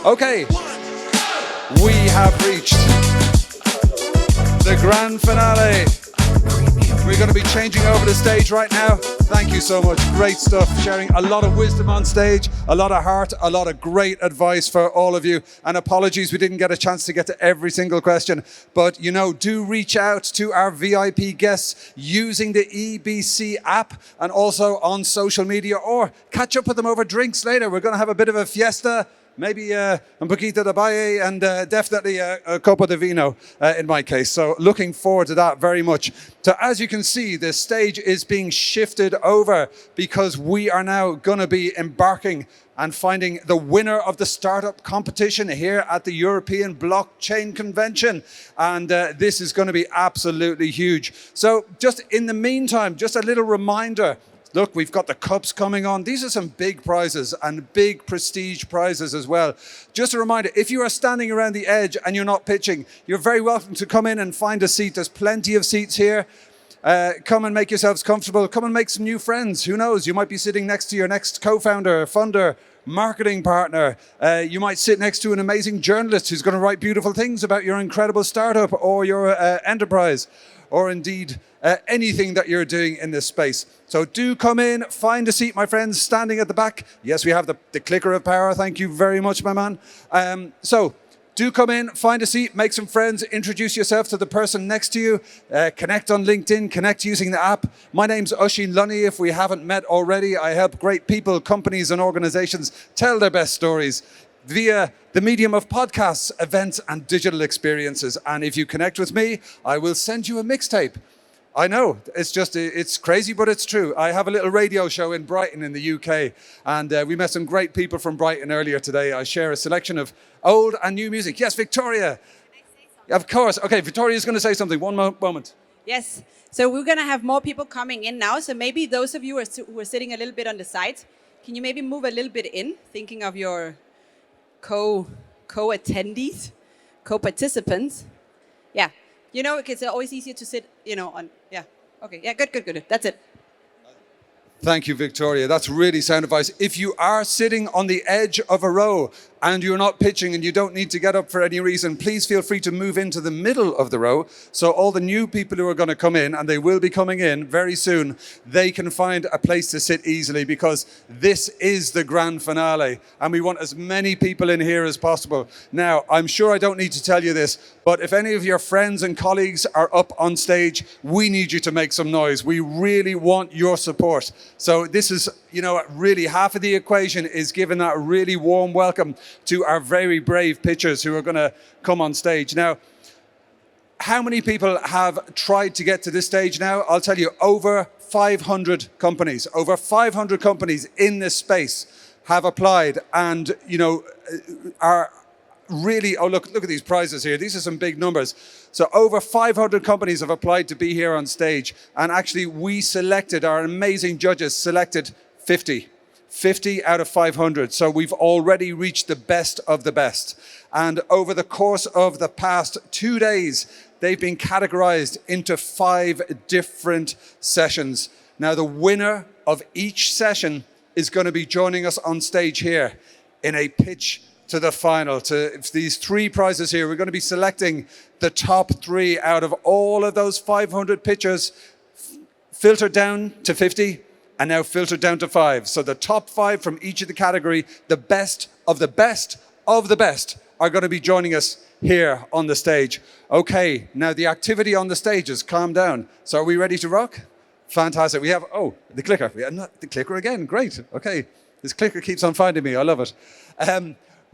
Okay, we have reached the grand finale. We're going to be changing over the stage right now. Thank you so much. Great stuff. Sharing a lot of wisdom on stage, a lot of heart, a lot of great advice for all of you. And apologies, we didn't get a chance to get to every single question. But, you know, do reach out to our VIP guests using the EBC app and also on social media, or catch up with them over drinks later. We're going to have a bit of a fiesta. Maybe un poquito de baile and definitely a copa de vino in my case. So looking forward to that very much. So as you can see, the stage is being shifted over because we are now going to be embarking and finding the winner of the startup competition here at the European Blockchain Convention. And this is going to be absolutely huge. So just in the meantime, just a little reminder. Look, we've got the cups coming on. These are some big prizes and big prestige prizes as well. Just a reminder, if you are standing around the edge and you're not pitching, you're very welcome to come in and find a seat. There's plenty of seats here. Come and make yourselves comfortable. Come and make some new friends. Who knows? You might be sitting next to your next co-founder, funder, marketing partner. You might sit next to an amazing journalist who's going to write beautiful things about your incredible startup or your enterprise, or indeed anything that you're doing in this space. So do come in, find a seat, my friends, standing at the back. Yes, we have the clicker of power. Thank you very much, my man. So do come in, find a seat, make some friends, introduce yourself to the person next to you, connect on LinkedIn, connect using the app. My name's Oisín Lunny. If we haven't met already, I help great people, companies and organizations tell their best stories via the medium of podcasts, events and digital experiences. And if you connect with me, I will send you a mixtape. I know, it's crazy, but it's true. I have a little radio show in Brighton in the UK, and we met some great people from Brighton earlier today. I share a selection of old and new music. Yes, Victoria. Can I say something? Of course. Okay, Victoria's going to say something. One moment. Yes. So we're going to have more people coming in now. So maybe those of you who are sitting a little bit on the side, can you maybe move a little bit in, thinking of your co-attendees, co-participants? Yeah. You know, it's always easier to sit, on, yeah. Okay, yeah, good. That's it. Thank you, Victoria. That's really sound advice. If you are sitting on the edge of a row and you're not pitching and you don't need to get up for any reason, please feel free to move into the middle of the row. So all the new people who are going to come in, and they will be coming in very soon, they can find a place to sit easily, because this is the grand finale and we want as many people in here as possible. Now, I'm sure I don't need to tell you this, but if any of your friends and colleagues are up on stage, we need you to make some noise. We really want your support. So this is, really half of the equation is giving that really warm welcome to our very brave pitchers who are going to come on stage. Now, how many people have tried to get to this stage now? I'll tell you, over 500 companies in this space have applied and, are really, look at these prizes here. These are some big numbers. So over 500 companies have applied to be here on stage. And actually our amazing judges selected 50 out of 500. So we've already reached the best of the best. And over the course of the past 2 days, they've been categorized into 5 different sessions. Now, the winner of each session is going to be joining us on stage here in a pitch to the final. To these 3 prizes here, we're going to be selecting the top 3 out of all of those 500 pitchers, filtered down to 50, and now filtered down to 5. So the top 5 from each of the category, the best of the best of the best, are going to be joining us here on the stage. Okay, now the activity on the stage has calmed down. So are we ready to rock? Fantastic. We have, the clicker. We have the clicker again. Great. Okay, this clicker keeps on finding me. I love it.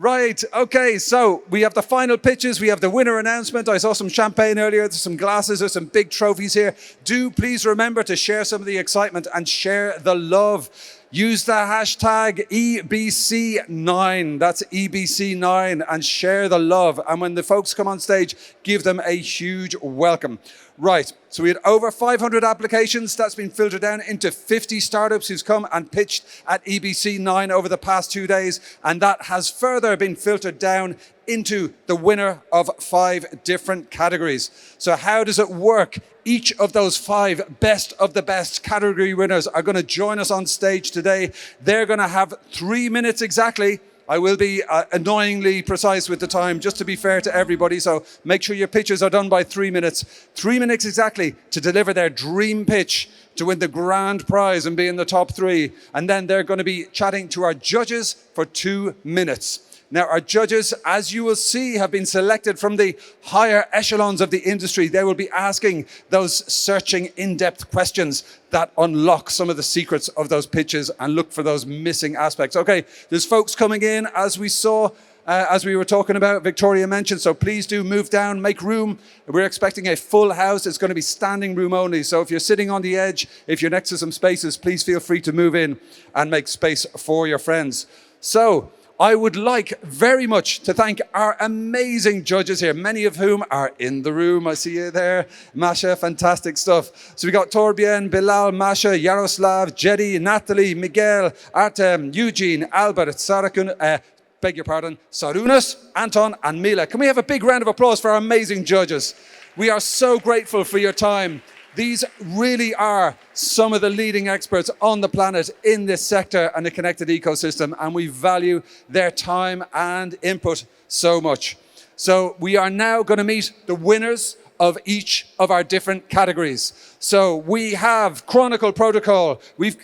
Right, okay, so we have the final pitches, we have the winner announcement. I saw some champagne earlier, there's some glasses, there's some big trophies here. Do please remember to share some of the excitement and share the love. Use the hashtag EBC9, that's EBC9, and share the love. And when the folks come on stage, give them a huge welcome. Right, so we had over 500 applications. That's been filtered down into 50 startups who's come and pitched at EBC9 over the past 2 days. And that has further been filtered down into the winner of 5 different categories. So how does it work? Each of those 5 best of the best category winners are going to join us on stage today. They're going to have 3 minutes exactly I will be annoyingly precise with the time, just to be fair to everybody. So make sure your pitches are done by 3 minutes. 3 minutes exactly to deliver their dream pitch to win the grand prize and be in the top 3. And then they're going to be chatting to our judges for 2 minutes. Now, our judges, as you will see, have been selected from the higher echelons of the industry. They will be asking those searching, in-depth questions that unlock some of the secrets of those pitches and look for those missing aspects. Okay, there's folks coming in, as we saw, as we were talking about, Victoria mentioned, so please do move down, make room. We're expecting a full house. It's going to be standing room only. So if you're sitting on the edge, if you're next to some spaces, please feel free to move in and make space for your friends. So, I would like very much to thank our amazing judges here, many of whom are in the room. I see you there. Masha, fantastic stuff. So we got Torben, Bilal, Masha, Yaroslav, Jedi, Natalie, Miguel, Artem, Eugene, Albert, Sarakun, beg your pardon, Sarunas, Anton, and Mila. Can we have a big round of applause for our amazing judges? We are so grateful for your time. These really are some of the leading experts on the planet in this sector and the connected ecosystem, and we value their time and input so much. So we are now going to meet the winners of each of our different categories. So we have Chronicle Protocol. We've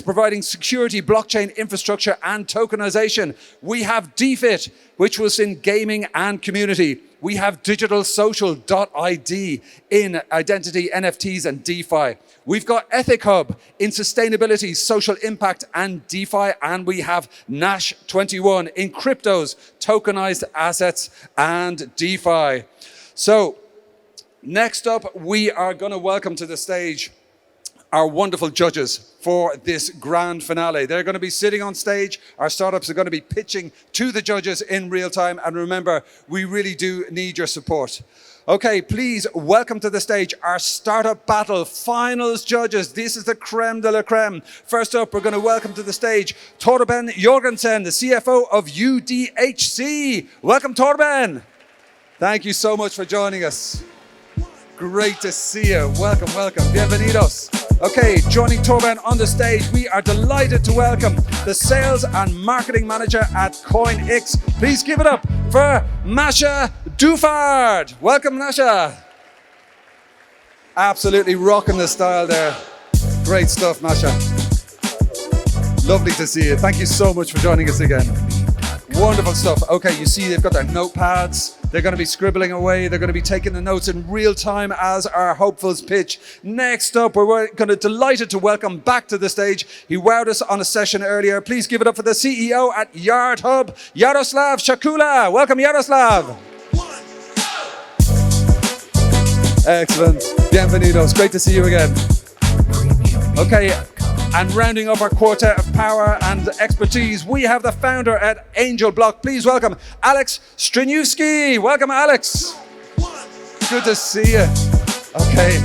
providing security, blockchain infrastructure, and tokenization. We have DFIT, which was in gaming and community. We have DigitalSocial.ID in identity, NFTs, and DeFi. We've got EthicHub in sustainability, social impact, and DeFi. And we have Nash 21 in cryptos, tokenized assets, and DeFi. So next up, we are going to welcome to the stage our wonderful judges for this grand finale. They're going to be sitting on stage. Our startups are going to be pitching to the judges in real time. And remember, we really do need your support. Okay, please welcome to the stage our Startup Battle Finals judges. This is the creme de la creme. First up, we're going to welcome to the stage Torben Jorgensen, the CFO of UDHC. Welcome, Torben. Thank you so much for joining us. Great to see you. Welcome, welcome. Bienvenidos. Okay, joining Torben on the stage, we are delighted to welcome the Sales and Marketing Manager at coinIX. Please give it up for Mahsa Doorfard. Welcome, Mahsa. Absolutely rocking the style there. Great stuff, Mahsa. Lovely to see you. Thank you so much for joining us again. Wonderful stuff. Okay, you see they've got their notepads. They're going to be scribbling away. They're going to be taking the notes in real time as our hopefuls pitch. Next up, we're going to delighted to welcome back to the stage. He wowed us on a session earlier. Please give it up for the CEO at EthicHub, Yaroslav Shakula. Welcome, Yaroslav. Excellent. Bienvenidos. Great to see you again. Okay. And rounding up our quartet of power and expertise, we have the founder at Angelblock. Please welcome Alex Strześniewski. Welcome, Alex. Good to see you. Okay.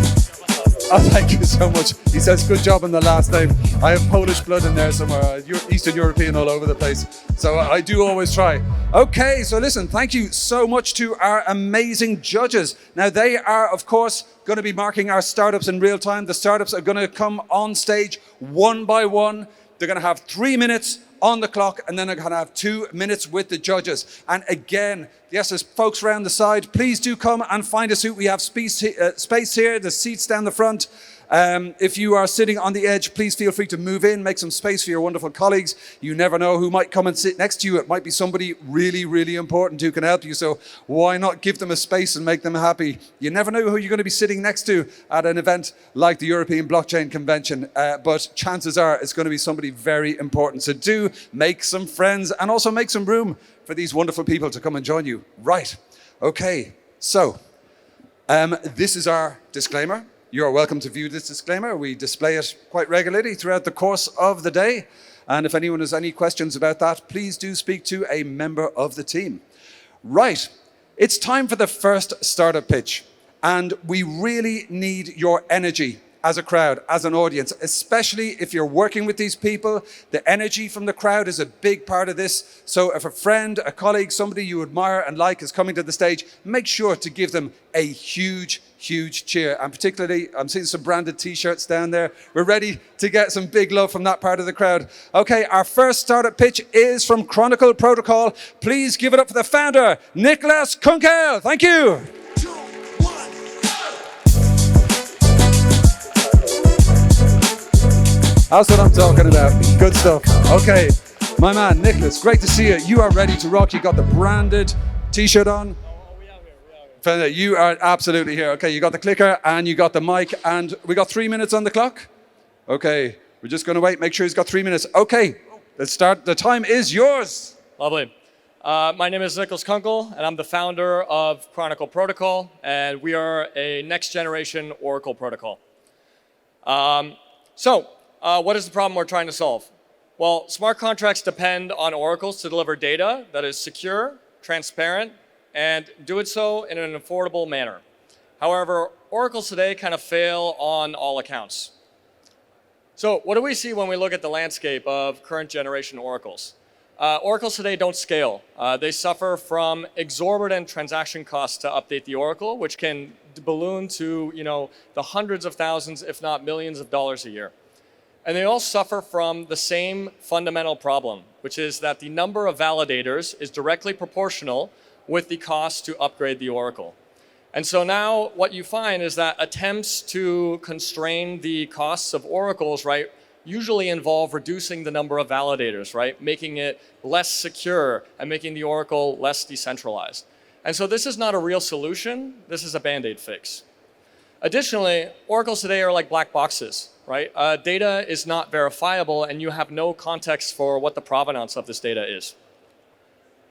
Oh, thank you so much. He says, good job on the last name. I have Polish blood in there somewhere, Eastern European all over the place. So I do always try. Okay, so listen, thank you so much to our amazing judges. Now, they are, of course, going to be marking our startups in real time. The startups are going to come on stage one by one. They're going to have 3 minutes on the clock, and then they're going to have 2 minutes with the judges. And again, yes, there's folks around the side. Please do come and find a seat. We have space here. The seats down the front. If you are sitting on the edge, please feel free to move in, make some space for your wonderful colleagues. You never know who might come and sit next to you. It might be somebody really, really important who can help you. So why not give them a space and make them happy? You never know who you're going to be sitting next to at an event like the European Blockchain Convention. But chances are it's going to be somebody very important. So do make some friends and also make some room for these wonderful people to come and join you. Right. Okay. So this is our disclaimer. You are welcome to view this disclaimer. We display it quite regularly throughout the course of the day. And if anyone has any questions about that, please do speak to a member of the team. Right, it's time for the first startup pitch. And we really need your energy as a crowd, as an audience, especially if you're working with these people. The energy from the crowd is a big part of this. So if a friend, a colleague, somebody you admire and like is coming to the stage, make sure to give them a huge cheer. And particularly, I'm seeing some branded t-shirts down there. We're ready to get some big love from that part of the crowd. Okay, our first startup pitch is from Chronicle Protocol. Please give it up for the founder, Niklas Kunkel. Thank you. That's what I'm talking about. Good stuff. Okay, my man, Niklas, great to see you. You are ready to rock. You got the branded t-shirt on. You are absolutely here. Okay, you got the clicker and you got the mic, and we got 3 minutes on the clock. Okay, we're just going to wait. Make sure he's got 3 minutes. Okay, let's start. The time is yours. Lovely. My name is Niklas Kunkel, and I'm the founder of Chronicle Protocol, and we are a next-generation Oracle protocol. What is the problem we're trying to solve? Well, smart contracts depend on oracles to deliver data that is secure, transparent, and do it so in an affordable manner. However, oracles today kind of fail on all accounts. So what do we see when we look at the landscape of current generation oracles? Oracles today don't scale. They suffer from exorbitant transaction costs to update the oracle, which can balloon to the hundreds of thousands, if not millions of dollars a year. And they all suffer from the same fundamental problem, which is that the number of validators is directly proportional with the cost to upgrade the oracle. And so now what you find is that attempts to constrain the costs of oracles, right, usually involve reducing the number of validators, right, making it less secure and making the oracle less decentralized. And so this is not a real solution. This is a Band-Aid fix. Additionally, oracles today are like black boxes, right? Data is not verifiable, and you have no context for what the provenance of this data is.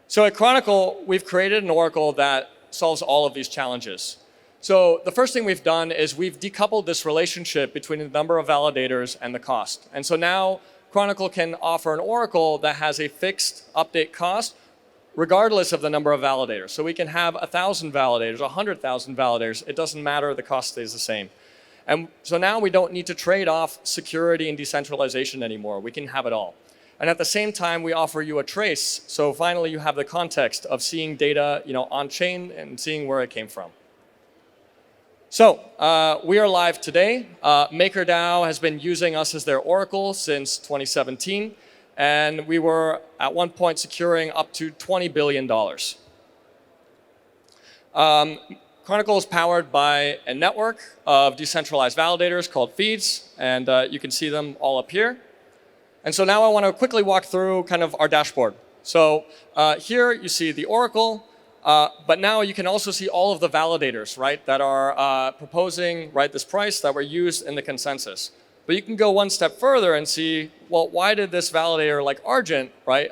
So at Chronicle, we've created an oracle that solves all of these challenges. So the first thing we've done is we've decoupled this relationship between the number of validators and the cost. And so now Chronicle can offer an oracle that has a fixed update cost regardless of the number of validators. So we can have 1,000 validators, 100,000 validators. It doesn't matter, the cost stays the same. And so now we don't need to trade off security and decentralization anymore. We can have it all. And at the same time, we offer you a trace. So finally, you have the context of seeing data on chain and seeing where it came from. So we are live today. MakerDAO has been using us as their oracle since 2017. And we were at one point securing up to $20 billion. Chronicle is powered by a network of decentralized validators called feeds, and you can see them all up here. And so now I want to quickly walk through kind of our dashboard. So here you see the oracle, but now you can also see all of the validators, right, that are proposing, right, this price that were used in the consensus. But you can go one step further and see, well, why did this validator like Argent, right,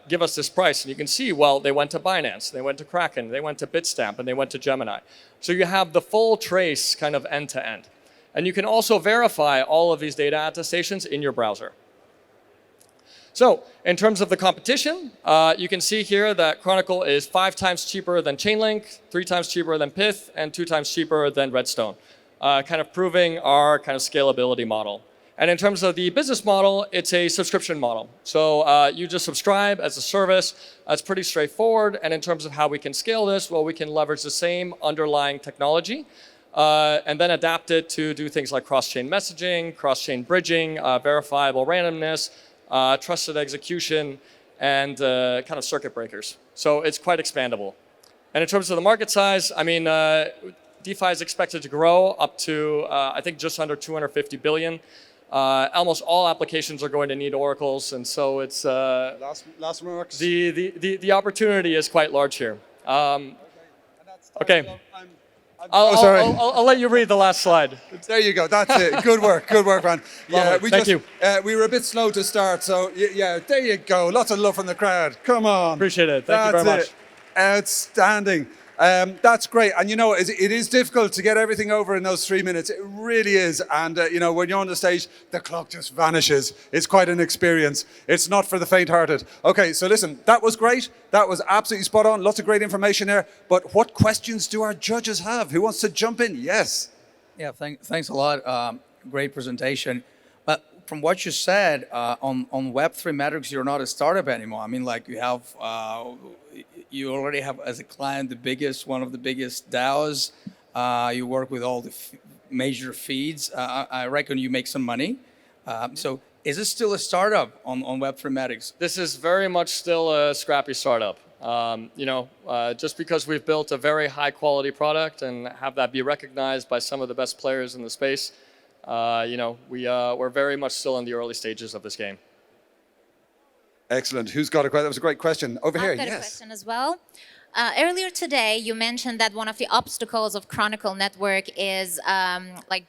give us this price? And you can see, well, they went to Binance, they went to Kraken, they went to Bitstamp, and they went to Gemini. So you have the full trace kind of end to end. And you can also verify all of these data attestations in your browser. So in terms of the competition, you can see here that Chronicle is 5 times cheaper than Chainlink, 3 times cheaper than Pyth, and 2 times cheaper than Redstone. Kind of proving our kind of scalability model. And in terms of the business model, it's a subscription model. So you just subscribe as a service. It's pretty straightforward. And in terms of how we can scale this, well, we can leverage the same underlying technology and then adapt it to do things like cross-chain messaging, cross-chain bridging, verifiable randomness, trusted execution, and kind of circuit breakers. So it's quite expandable. And in terms of the market size, I mean, DeFi is expected to grow up to, I think, just under 250 billion. Almost all applications are going to need oracles, and so it's last remarks. The opportunity is quite large here. Okay. I'll let you read the last slide. There you go. That's it. Good work, man. Yeah, Thank you. We were a bit slow to start, so yeah, there you go. Lots of love from the crowd. Come on. Appreciate it. Thank you very much. Outstanding. That's great. And it is difficult to get everything over in those 3 minutes. It really is. And when you're on the stage, the clock just vanishes. It's quite an experience. It's not for the faint-hearted. Okay, so listen, that was great. That was absolutely spot on. Lots of great information there. But what questions do our judges have? Who wants to jump in? Yes. Yeah, thanks a lot. great presentation. But from what you said, on Web3 metrics, you're not a startup anymore. I mean, like you already have as a client one of the biggest DAOs. You work with all the major feeds. I reckon you make some money. So is it still a startup on Web3 metrics? This is very much still a scrappy startup. Just because we've built a very high quality product and have that be recognized by some of the best players in the space, we're very much still in the early stages of this game. Excellent. Who's got a question? That was a great question. Over here, I've got yes. a question as well. Earlier today, you mentioned that one of the obstacles of Chronicle Network is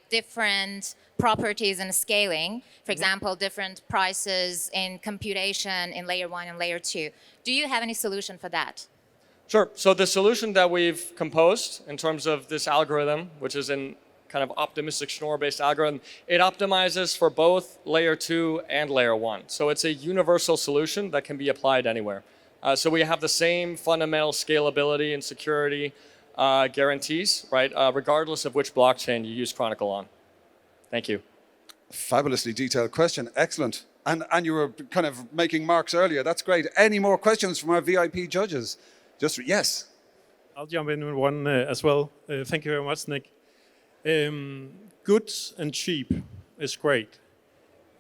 different properties and scaling. For example, different prices in computation in layer 1 and layer 2. Do you have any solution for that? Sure. So the solution that we've composed in terms of this algorithm, which is in kind of optimistic Schnorr-based algorithm, it optimizes for both layer 2 and layer 1. So it's a universal solution that can be applied anywhere. So we have the same fundamental scalability and security guarantees, right? Regardless of which blockchain you use Chronicle on. Thank you. Fabulously detailed question. Excellent. And you were kind of making marks earlier. That's great. Any more questions from our VIP judges? Yes. I'll jump in with one as well. Thank you very much, Nick. Goods and cheap is great.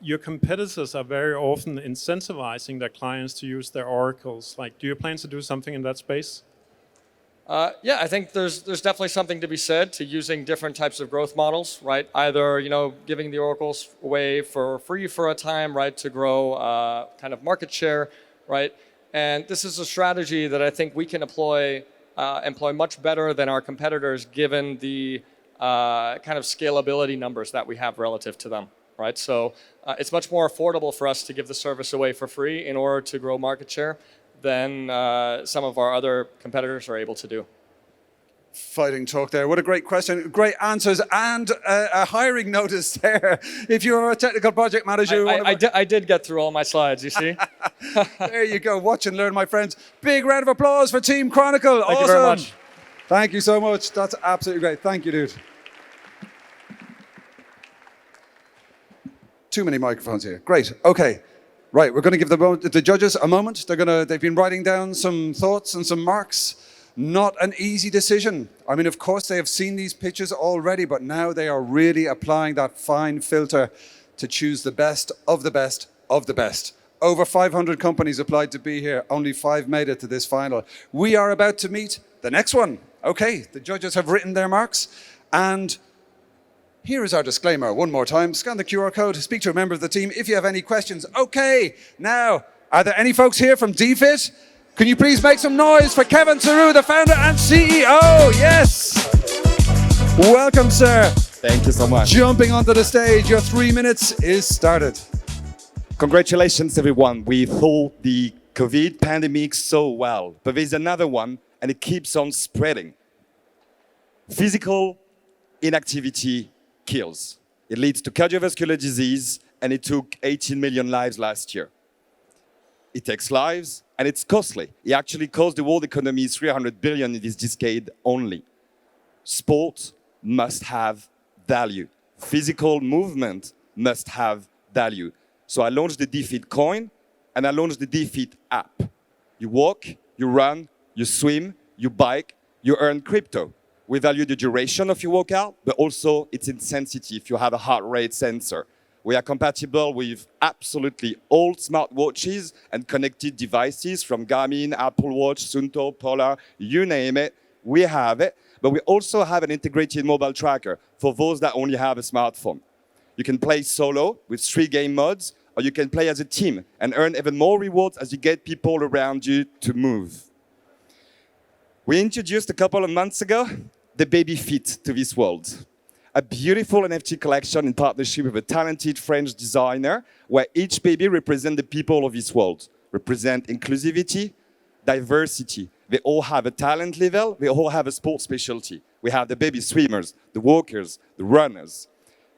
Your competitors are very often incentivizing their clients to use their oracles. Do you plan to do something in that space? Yeah, I think there's definitely something to be said to using different types of growth models, right? Either giving the oracles away for free for a time, right, to grow kind of market share, right? And this is a strategy that I think we can employ much better than our competitors, given the kind of scalability numbers that we have relative to them, right? So it's much more affordable for us to give the service away for free in order to grow market share than some of our other competitors are able to do. Fighting talk there. What a great question. Great answers and a hiring notice there. If you're a technical project manager. I did get through all my slides, you see. There you go. Watch and learn, my friends. Big round of applause for Team Chronicle. Thank you very much. Thank you so much. That's absolutely great. Thank you, dude. Too many microphones here. Great. Okay. Right, we're going to give the judges a moment. They've been writing down some thoughts and some marks. Not an easy decision. I mean, of course, they have seen these pictures already, but now they are really applying that fine filter to choose the best of the best of the best. Over 500 companies applied to be here. Only 5 made it to this final. We are about to meet the next one. Okay, the judges have written their marks, and here is our disclaimer one more time. Scan the QR code, speak to a member of the team if you have any questions. Okay, now, are there any folks here from DFIT? Can you please make some noise for Kevin Saru, the founder and CEO? Yes! Welcome, sir. Thank you so much. Jumping onto the stage, your 3 minutes is started. Congratulations, everyone. We thought the COVID pandemic so well, but there's another one, and it keeps on spreading. Physical inactivity kills. It leads to cardiovascular disease, and it took 18 million lives last year. It takes lives, and it's costly. It actually cost the world economy 300 billion in this decade only. Sport must have value. Physical movement must have value. So I launched the DFIT coin, and I launched the DFIT app. You walk, you run, you swim, you bike, you earn crypto. We value the duration of your workout, but also its intensity if you have a heart rate sensor. We are compatible with absolutely all smartwatches and connected devices from Garmin, Apple Watch, Suunto, Polar, you name it, we have it. But we also have an integrated mobile tracker for those that only have a smartphone. You can play solo with 3 game modes, or you can play as a team and earn even more rewards as you get people around you to move. We introduced a couple of months ago the baby feet to this world. A beautiful NFT collection in partnership with a talented French designer where each baby represents the people of this world, represent inclusivity, diversity. They all have a talent level, they all have a sport specialty. We have the baby swimmers, the walkers, the runners.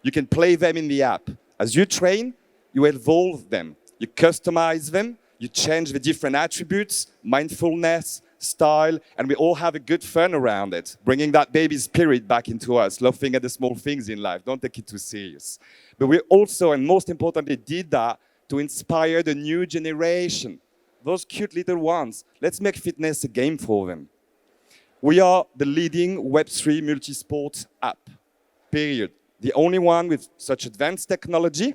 You can play them in the app. As you train, you evolve them, you customize them, you change the different attributes, mindfulness, style, and we all have a good fun around it, bringing that baby spirit back into us, laughing at the small things in life. Don't take it too serious. But we also, and most importantly, did that to inspire the new generation, those cute little ones. Let's make fitness a game for them. We are the leading Web3 multi-sport app, period. The only one with such advanced technology,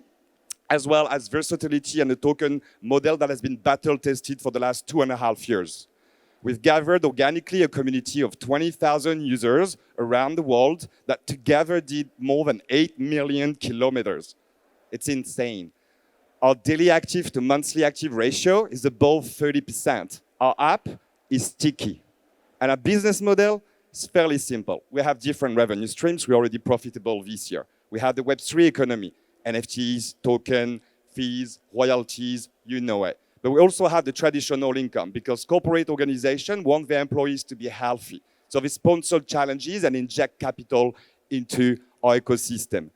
as well as versatility and a token model that has been battle-tested for the last 2.5 years. We've gathered organically a community of 20,000 users around the world that together did more than 8 million kilometers. It's insane. Our daily active to monthly active ratio is above 30%. Our app is sticky. And our business model is fairly simple. We have different revenue streams. We're already profitable this year. We have the Web3 economy, NFTs, token, fees, royalties, you know it. But we also have the traditional income because corporate organizations want their employees to be healthy. So they sponsor challenges and inject capital into our ecosystem.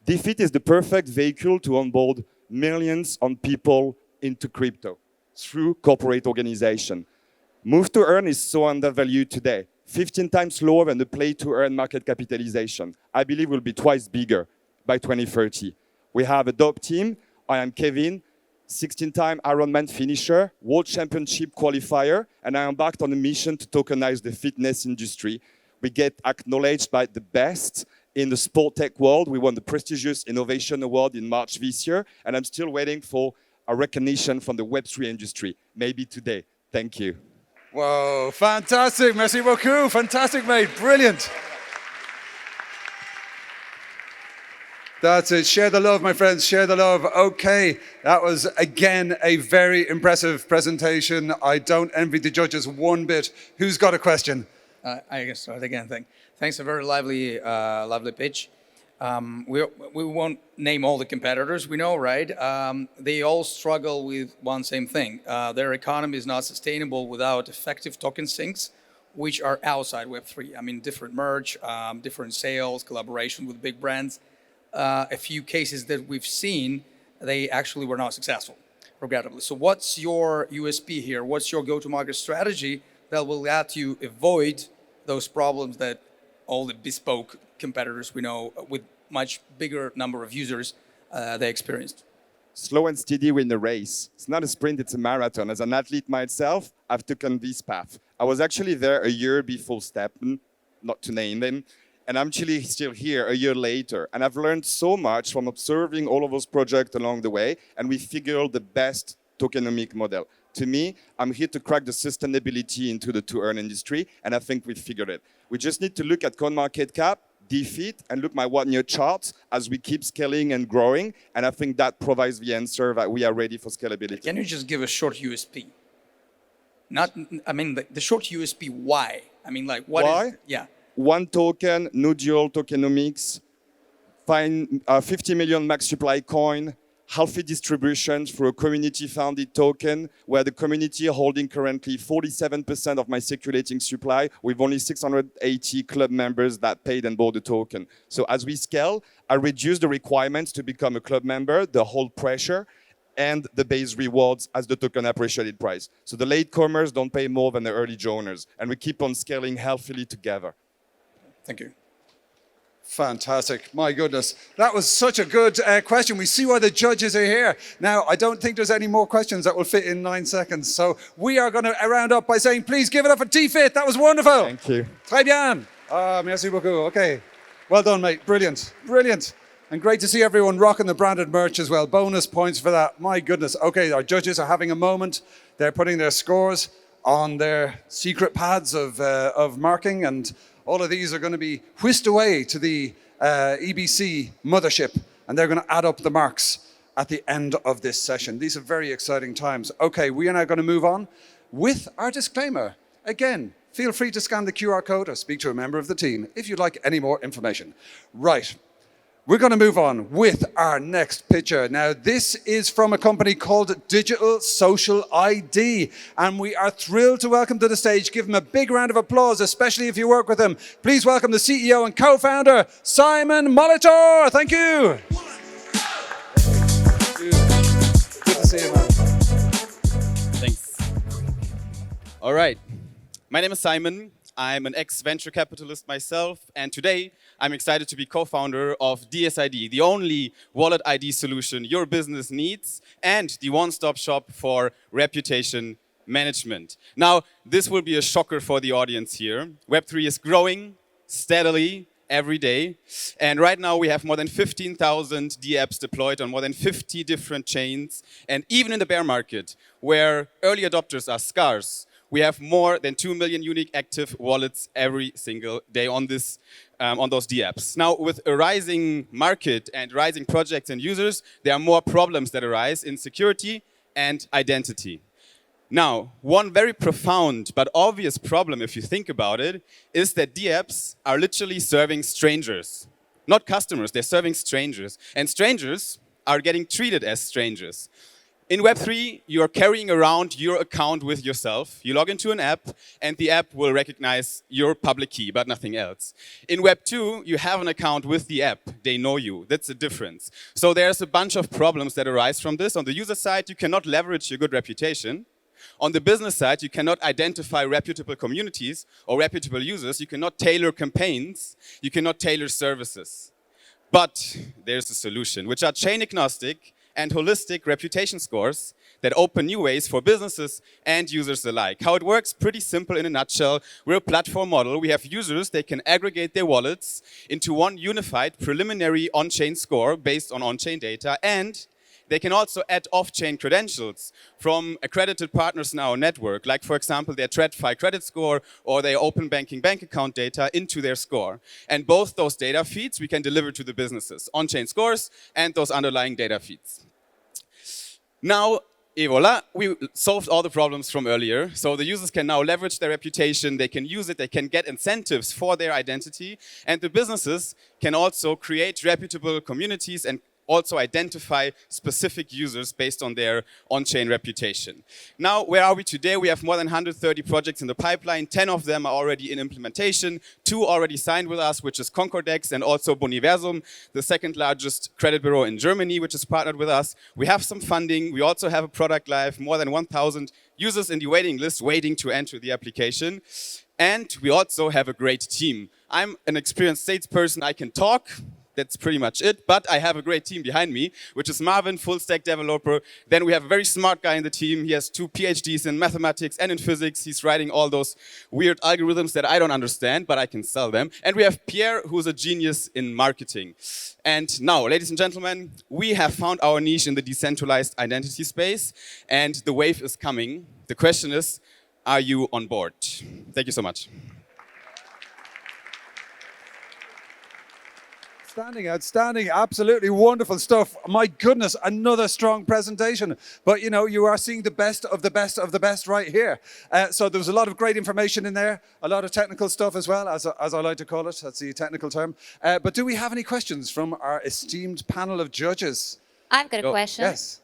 DFIT is the perfect vehicle to onboard millions of people into crypto through corporate organization. Move to earn is so undervalued today, 15 times lower than the play to earn market capitalization. I believe will be twice bigger by 2030. We have a dope team. I am Kevin, 16-time Ironman finisher, World Championship qualifier, and I embarked on a mission to tokenize the fitness industry. We get acknowledged by the best in the sport tech world. We won the prestigious Innovation Award in March this year, and I'm still waiting for a recognition from the Web3 industry, maybe today. Thank you. Whoa, fantastic. Merci beaucoup. Fantastic, mate. Brilliant. That's it. Share the love, my friends. Share the love. Okay. That was, again, a very impressive presentation. I don't envy the judges one bit. Who's got a question? I can start again. Thanks. A very lively pitch. We won't name all the competitors. We know, right? They all struggle with one same thing. Their economy is not sustainable without effective token sinks, which are outside Web3. I mean, different merch, different sales, collaboration with big brands. A few cases that we've seen, they actually were not successful, regrettably. So what's your USP here? What's your go-to-market strategy that will let you avoid those problems that all the bespoke competitors we know with much bigger number of users, they experienced? Slow and steady win the race. It's not a sprint, it's a marathon. As an athlete myself, I've taken this path. I was actually there a year before Steppen, not to name them, and I'm actually still here a year later. And I've learned so much from observing all of those projects along the way, and we figured the best tokenomic model. To me, I'm here to crack the sustainability into the to-earn industry, and I think we've figured it. We just need to look at CoinMarketCap, DFIT, and look my one-year chart as we keep scaling and growing, and I think that provides the answer that we are ready for scalability. Can you just give a short USP? The short USP, why? I mean, like, what why? is, yeah. One token, no dual tokenomics, 50 million max supply coin, healthy distributions for a community-founded token, where the community are holding currently 47% of my circulating supply, with only 680 club members that paid and bought the token. So as we scale, I reduce the requirements to become a club member, the whole pressure, and the base rewards as the token appreciated price. So the latecomers don't pay more than the early joiners, and we keep on scaling healthily together. Thank you. Fantastic. My goodness. That was such a good question. We see why the judges are here. Now, I don't think there's any more questions that will fit in 9 seconds. So we are going to round up by saying, please give it up for DFIT. That was wonderful. Thank you. Très bien. Merci beaucoup. Okay. Well done, mate. Brilliant. Brilliant. And great to see everyone rocking the branded merch as well. Bonus points for that. My goodness. Okay, our judges are having a moment. They're putting their scores on their secret pads of marking, and all of these are going to be whisked away to the EBC mothership, and they're going to add up the marks at the end of this session. These are very exciting times. Okay, we are now going to move on with our disclaimer. Again, feel free to scan the QR code or speak to a member of the team if you'd like any more information. Right. We're going to move on with our next pitcher. Now, this is from a company called DigitalSocial.ID, and we are thrilled to welcome to the stage. Give them a big round of applause, especially if you work with them. Please welcome the CEO and co-founder, Simon Molitor. Thank you. Good to see you, man. Thanks. All right. My name is Simon. I'm an ex-venture capitalist myself, and today I'm excited to be co-founder of DSID, the only wallet ID solution your business needs and the one-stop shop for reputation management. Now, this will be a shocker for the audience here. Web3 is growing steadily every day, and right now we have more than 15,000 DApps deployed on more than 50 different chains, and even in the bear market, where early adopters are scarce, we have more than 2 million unique active wallets every single day on this, on those DApps. Now, with a rising market and rising projects and users, there are more problems that arise in security and identity. Now, one very profound but obvious problem, if you think about it, is that DApps are literally serving strangers. Not customers, they're serving strangers. And strangers are getting treated as strangers. In Web3, you are carrying around your account with yourself. You log into an app, and the app will recognize your public key, but nothing else. In Web2, you have an account with the app. They know you. That's the difference. So there's a bunch of problems that arise from this. On the user side, you cannot leverage your good reputation. On the business side, you cannot identify reputable communities or reputable users. You cannot tailor campaigns. You cannot tailor services. But there's a solution, which are chain agnostic and holistic reputation scores that open new ways for businesses and users alike. How it works, pretty simple in a nutshell. We're a platform model. We have users, they can aggregate their wallets into one unified preliminary on-chain score based on on-chain data, and they can also add off-chain credentials from accredited partners in our network, like, for example, their TradFi credit score or their open banking bank account data into their score. And both those data feeds we can deliver to the businesses, on-chain scores and those underlying data feeds. Now, et voila, we solved all the problems from earlier. So the users can now leverage their reputation, they can use it, they can get incentives for their identity, and the businesses can also create reputable communities and also identify specific users based on their on-chain reputation. Now, where are we today? We have more than 130 projects in the pipeline. 10 of them are already in implementation. 2 already signed with us, which is coinIX and also Boniversum, the second largest credit bureau in Germany, which is partnered with us. We have some funding. We also have a product live, more than 1,000 users in the waiting list waiting to enter the application. And we also have a great team. I'm an experienced salesperson. I can talk. That's pretty much it, but I have a great team behind me, which is Marvin, full stack developer. Then we have a very smart guy in the team. He has 2 PhDs in mathematics and in physics. He's writing all those weird algorithms that I don't understand, but I can sell them. And we have Pierre, who's a genius in marketing. And now, ladies and gentlemen, we have found our niche in the decentralized identity space, and the wave is coming. The question is, are you on board? Thank you so much. Outstanding, absolutely wonderful stuff. My goodness, another strong presentation. But you know, you are seeing the best of the best of the best right here. So there was a lot of great information in there, a lot of technical stuff as well, as I like to call it. That's the technical term. But do we have any questions from our esteemed panel of judges? I've got a question. Yes.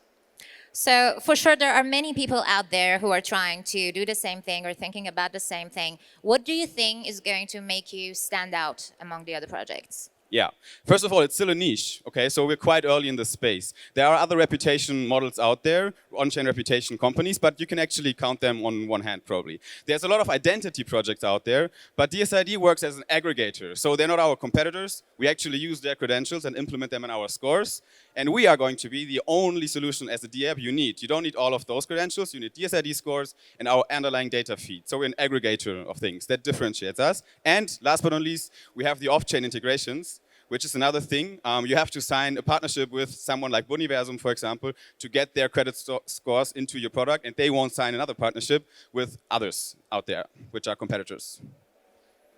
So for sure, there are many people out there who are trying to do the same thing or thinking about the same thing. What do you think is going to make you stand out among the other projects? Yeah. First of all, it's still a niche, okay? So we're quite early in the space. There are other reputation models out there, on-chain reputation companies, but you can actually count them on one hand, probably. There's a lot of identity projects out there, but DSID works as an aggregator. So they're not our competitors. We actually use their credentials and implement them in our scores. And we are going to be the only solution as a DApp you need. You don't need all of those credentials. You need DSID scores and our underlying data feed. So we're an aggregator of things. That differentiates us. And last but not least, we have the off-chain integrations, which is another thing. You have to sign a partnership with someone like Boniversum, for example, to get their credit scores into your product, and they won't sign another partnership with others out there, which are competitors.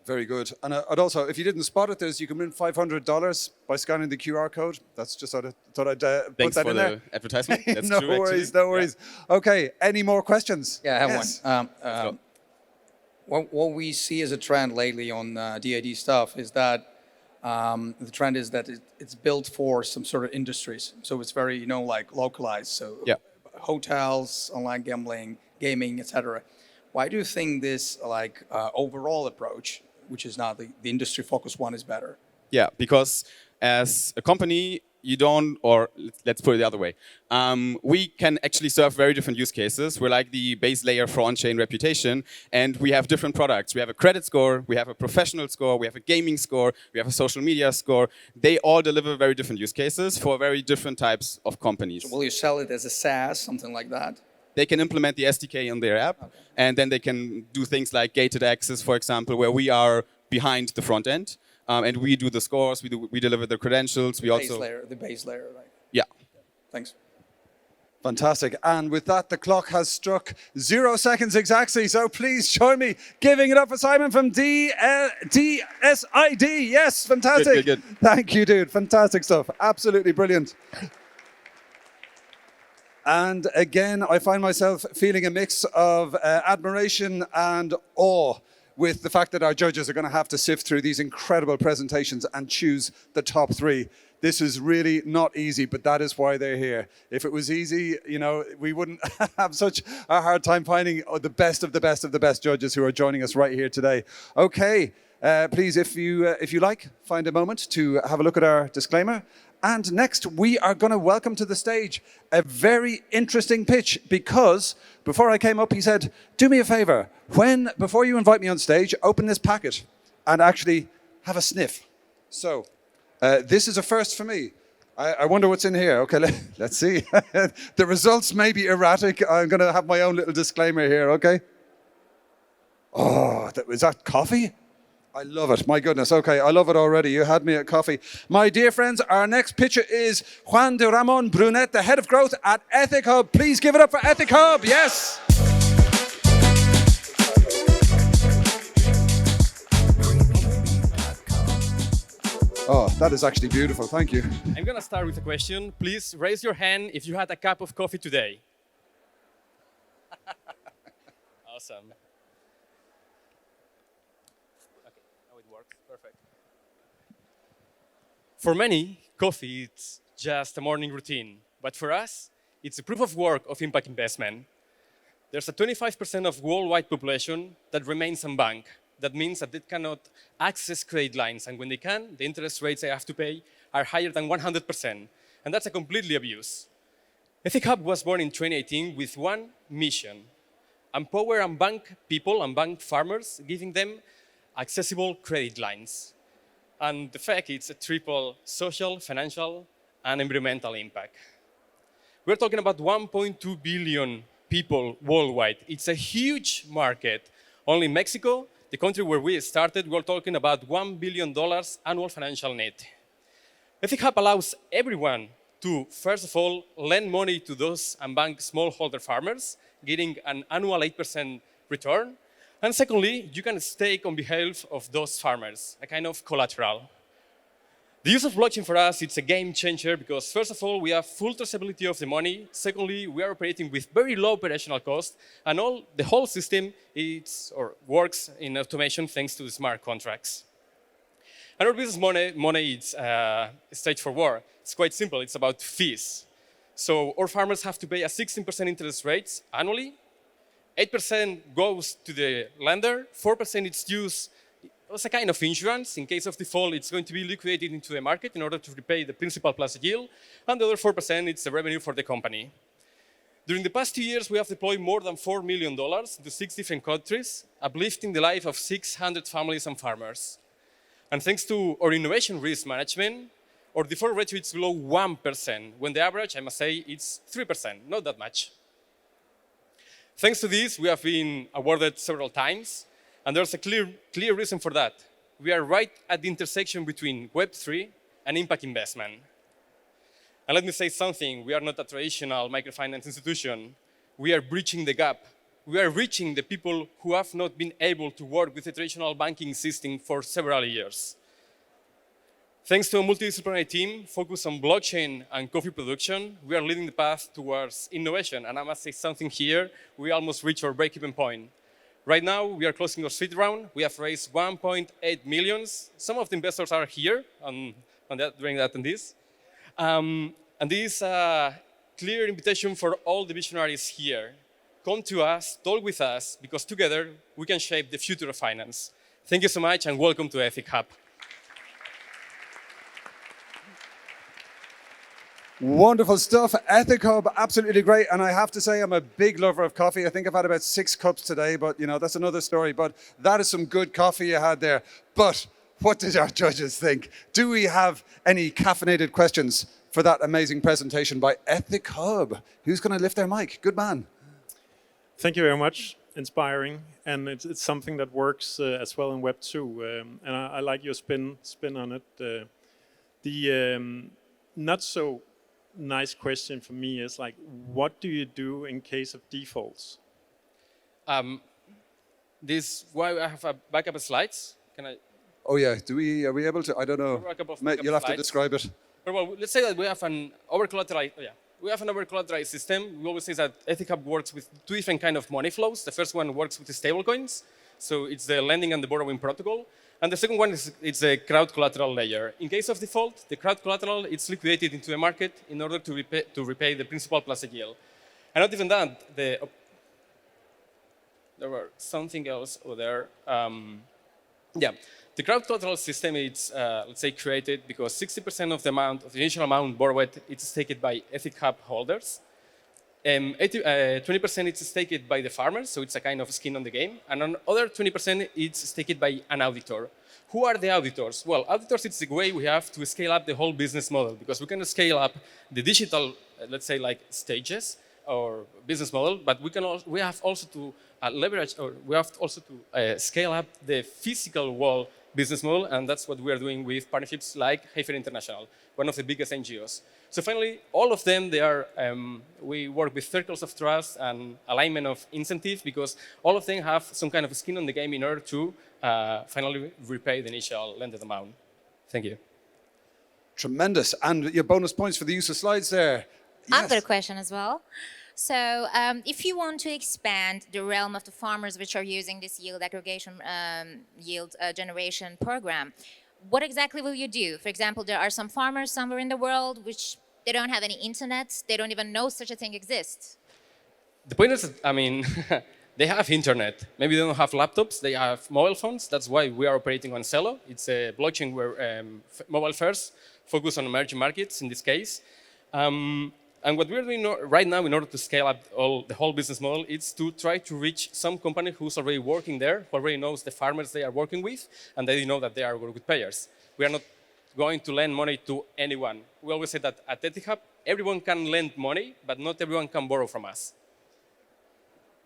Very good. And also, if you didn't spot it, you can win $500 by scanning the QR code. That's just thought I'd put that in there. Thanks for the advertisement. That's no true, worries, actually. no worries. Yeah. Okay, any more questions? Yeah, I have Yes. one. What we see as a trend lately on DID stuff is that the trend is that it's built for some sort of industries. So it's very, like localized. So yeah. Hotels, online gambling, gaming, etc. Why do you think this overall approach, which is not the industry focused one, is better? Yeah, because as a company, you don't, or let's put it the other way. We can actually serve very different use cases. We're like the base layer for on-chain reputation, and we have different products. We have a credit score, we have a professional score, we have a gaming score, we have a social media score. They all deliver very different use cases for very different types of companies. So will you sell it as a SaaS, something like that? They can implement the SDK in their app, and then they can do things like gated access, for example, where we are behind the front end. And we do the scores, we deliver the credentials, we also... The base layer, right? Yeah. Thanks. Fantastic. And with that, the clock has struck 0 seconds exactly. So please join me giving it up for Simon from DSID. Yes, fantastic. Good. Thank you, dude. Fantastic stuff. Absolutely brilliant. And again, I find myself feeling a mix of admiration and awe with the fact that our judges are going to have to sift through these incredible presentations and choose the top 3. This is really not easy, but that is why they're here. If it was easy, you know, we wouldn't have such a hard time finding the best of the best of the best judges who are joining us right here today. Okay, please, if you like, find a moment to have a look at our disclaimer. And next, we are going to welcome to the stage a very interesting pitch, because before I came up, he said, do me a favor, before you invite me on stage, open this packet and actually have a sniff. So this is a first for me. I wonder what's in here. Okay, let's see. The results may be erratic. I'm going to have my own little disclaimer here, okay? Oh, is that coffee? I love it. My goodness. Okay, I love it already. You had me at coffee. My dear friends, our next pitcher is Juan de Ramon Brunet, the head of growth at EthicHub. Please give it up for EthicHub. Yes. Oh, that is actually beautiful. Thank you. I'm going to start with a question. Please raise your hand if you had a cup of coffee today. Awesome. Perfect. For many, coffee is just a morning routine. But for us, it's a proof of work of impact investment. There's a 25% of worldwide population that remains unbanked. That means that they cannot access credit lines. And when they can, the interest rates they have to pay are higher than 100%. And that's a completely abuse. EthicHub was born in 2018 with one mission: empower unbanked people, unbanked farmers, giving them accessible credit lines. And the fact it's a triple social, financial, and environmental impact. We're talking about 1.2 billion people worldwide. It's a huge market. Only Mexico, the country where we started, we're talking about $1 billion annual financial need. EthicHub allows everyone to, first of all, lend money to those unbanked smallholder farmers, getting an annual 8% return. And secondly, you can stake on behalf of those farmers, a kind of collateral. The use of blockchain for us, it's a game changer because first of all, we have full traceability of the money. Secondly, we are operating with very low operational cost, and the whole system works in automation thanks to the smart contracts. And our business money is straightforward. It's quite simple. It's about fees. So our farmers have to pay a 16% interest rate annually. 8% goes to the lender, 4% is used as a kind of insurance. In case of default, it's going to be liquidated into the market in order to repay the principal plus yield, and the other 4% is the revenue for the company. During the past 2 years, we have deployed more than $4 million to 6 different countries, uplifting the life of 600 families and farmers. And thanks to our innovation risk management, our default rate is below 1%, when the average, I must say, it's 3%, not that much. Thanks to this, we have been awarded several times, and there's a clear reason for that. We are right at the intersection between Web3 and impact investment. And let me say something, we are not a traditional microfinance institution. We are bridging the gap. We are reaching the people who have not been able to work with the traditional banking system for several years. Thanks to a multidisciplinary team focused on blockchain and coffee production, we are leading the path towards innovation. And I must say something here, we almost reached our break-even point. Right now, we are closing our seed round. We have raised 1.8 million. Some of the investors are here during that and this. And this is a clear invitation for all the visionaries here. Come to us, talk with us, because together we can shape the future of finance. Thank you so much and welcome to EthicHub. Wonderful stuff. EthicHub, absolutely great. And I have to say, I'm a big lover of coffee. I think I've had about 6 cups today, but you know, that's another story. But that is some good coffee you had there. But what did our judges think? Do we have any caffeinated questions for that amazing presentation by EthicHub? Who's going to lift their mic? Good man. Thank you very much. Inspiring, and it's something that works as well in Web 2. And I like your spin on it. The not so nice question for me is like, what do you do in case of defaults? This why I have a backup of slides. Can I? Oh yeah, are we able to? I don't know. Mate, you'll have to describe it. Well, let's say that we have an over-collateralized. Oh, yeah. We have an over-collateralized system. We always say that EthicHub works with 2 different kind of money flows. The first one works with the stablecoins, so it's the lending and the borrowing protocol. And the second one is it's a crowd collateral layer. In case of default, the crowd collateral it's liquidated into a market in order to repay the principal plus a yield. And not even that, there were something else over there. Yeah, the crowd collateral system is let's say created because 60% of the initial amount borrowed it's staked by EthicHub holders. 20% it's staked by the farmers, so it's a kind of skin on the game. And another 20% it's staked by an auditor. Who are the auditors? Well, auditors it's the way we have to scale up the whole business model because we can scale up the digital, let's say like stages or business model, but we have also to leverage, or we have also to scale up the physical world business model, and that's what we are doing with partnerships like Heifer International, one of the biggest NGOs. So finally, all of them, we work with circles of trust and alignment of incentive because all of them have some kind of skin on the game in order to finally repay the initial lended amount. Thank you. Tremendous. And your bonus points for the use of slides there. Yes. I've got a question as well. So if you want to expand the realm of the farmers which are using this yield aggregation, yield generation program, what exactly will you do? For example, there are some farmers somewhere in the world which they don't have any internet, they don't even know such a thing exists. The point is, I mean, they have internet. Maybe they don't have laptops, they have mobile phones. That's why we are operating on Celo. It's a blockchain where mobile first, focus on emerging markets in this case. And what we're doing right now in order to scale up the whole business model is to try to reach some company who's already working there, who already knows the farmers they are working with, and they know that they are good payers. We are not going to lend money to anyone. We always say that at EthicHub, everyone can lend money, but not everyone can borrow from us.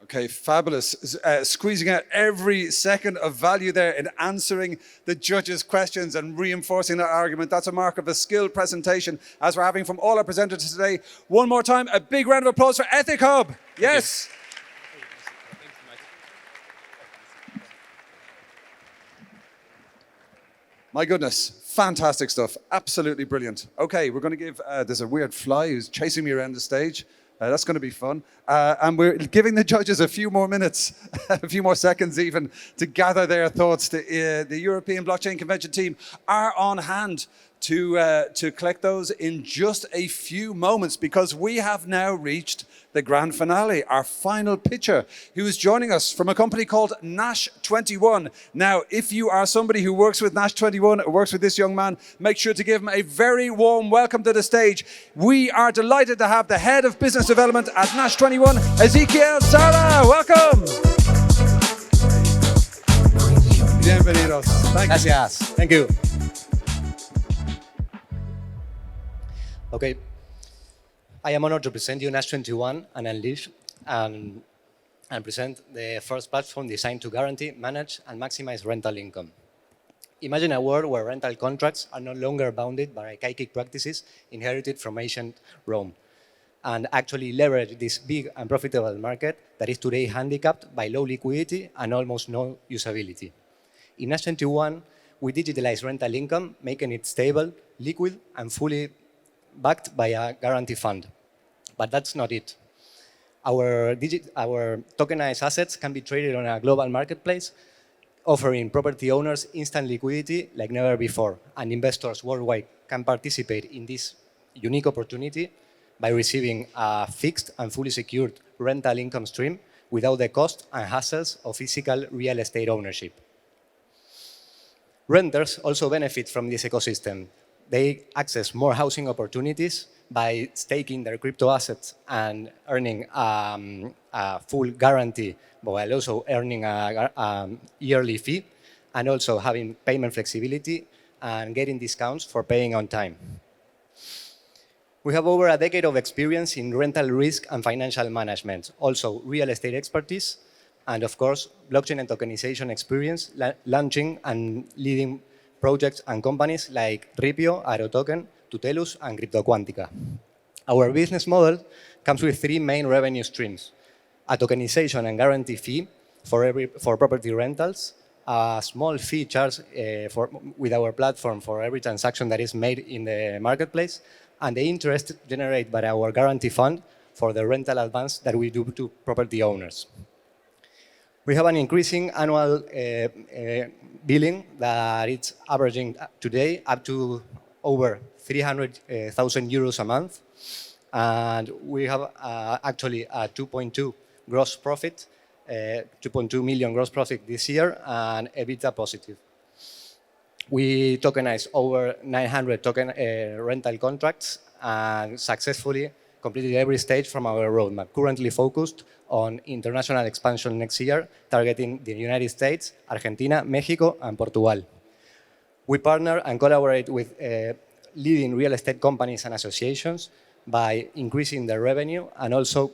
Okay, fabulous. Squeezing out every second of value there in answering the judges' questions and reinforcing their argument. That's a mark of a skilled presentation, as we're having from all our presenters today. One more time, a big round of applause for EthicHub. Yes. My goodness, fantastic stuff. Absolutely brilliant. Okay, we're going to give, there's a weird fly who's chasing me around the stage. That's going to be fun. And we're giving the judges a few more minutes, a few more seconds even, to gather their thoughts. The European Blockchain Convention team are on hand to collect those in just a few moments, because we have now reached the grand finale, our final pitcher, who is joining us from a company called Nash21. Now, if you are somebody who works with Nash21 or works with this young man, make sure to give him a very warm welcome to the stage. We are delighted to have the head of business development at Nash21, Ezequiel Sara. Welcome. Bienvenidos. Thank you. Gracias. Thank you. Okay. I am honored to present you Nash21 and Unleash and present the first platform designed to guarantee, manage, and maximize rental income. Imagine a world where rental contracts are no longer bounded by archaic practices inherited from ancient Rome, and actually leverage this big and profitable market that is today handicapped by low liquidity and almost no usability. In Nash21, we digitalize rental income, making it stable, liquid, and fully backed by a guarantee fund. But that's not it. Our tokenized assets can be traded on a global marketplace, offering property owners instant liquidity like never before, and investors worldwide can participate in this unique opportunity by receiving a fixed and fully secured rental income stream without the cost and hassles of physical real estate ownership. Renters also benefit from this ecosystem. They access more housing opportunities, by staking their crypto assets and earning a full guarantee, while also earning a yearly fee, and also having payment flexibility and getting discounts for paying on time. We have over a decade of experience in rental risk and financial management, also real estate expertise, and of course, blockchain and tokenization experience, launching and leading projects and companies like Ripio, Aerotoken, Tutelus, and CryptoQuantica. Our business model comes with three main revenue streams: a tokenization and guarantee fee for property rentals, a small fee charged with our platform for every transaction that is made in the marketplace, and the interest generated by our guarantee fund for the rental advance that we do to property owners. We have an increasing annual billing that it's averaging today up to over 300,000 euros a month. And we have actually a 2.2 gross profit, 2.2 million gross profit this year, and EBITDA positive. We tokenize over 900 rental contracts and successfully completed every stage from our roadmap, currently focused on international expansion next year, targeting the United States, Argentina, Mexico, and Portugal. We partner and collaborate with leading real estate companies and associations by increasing their revenue and also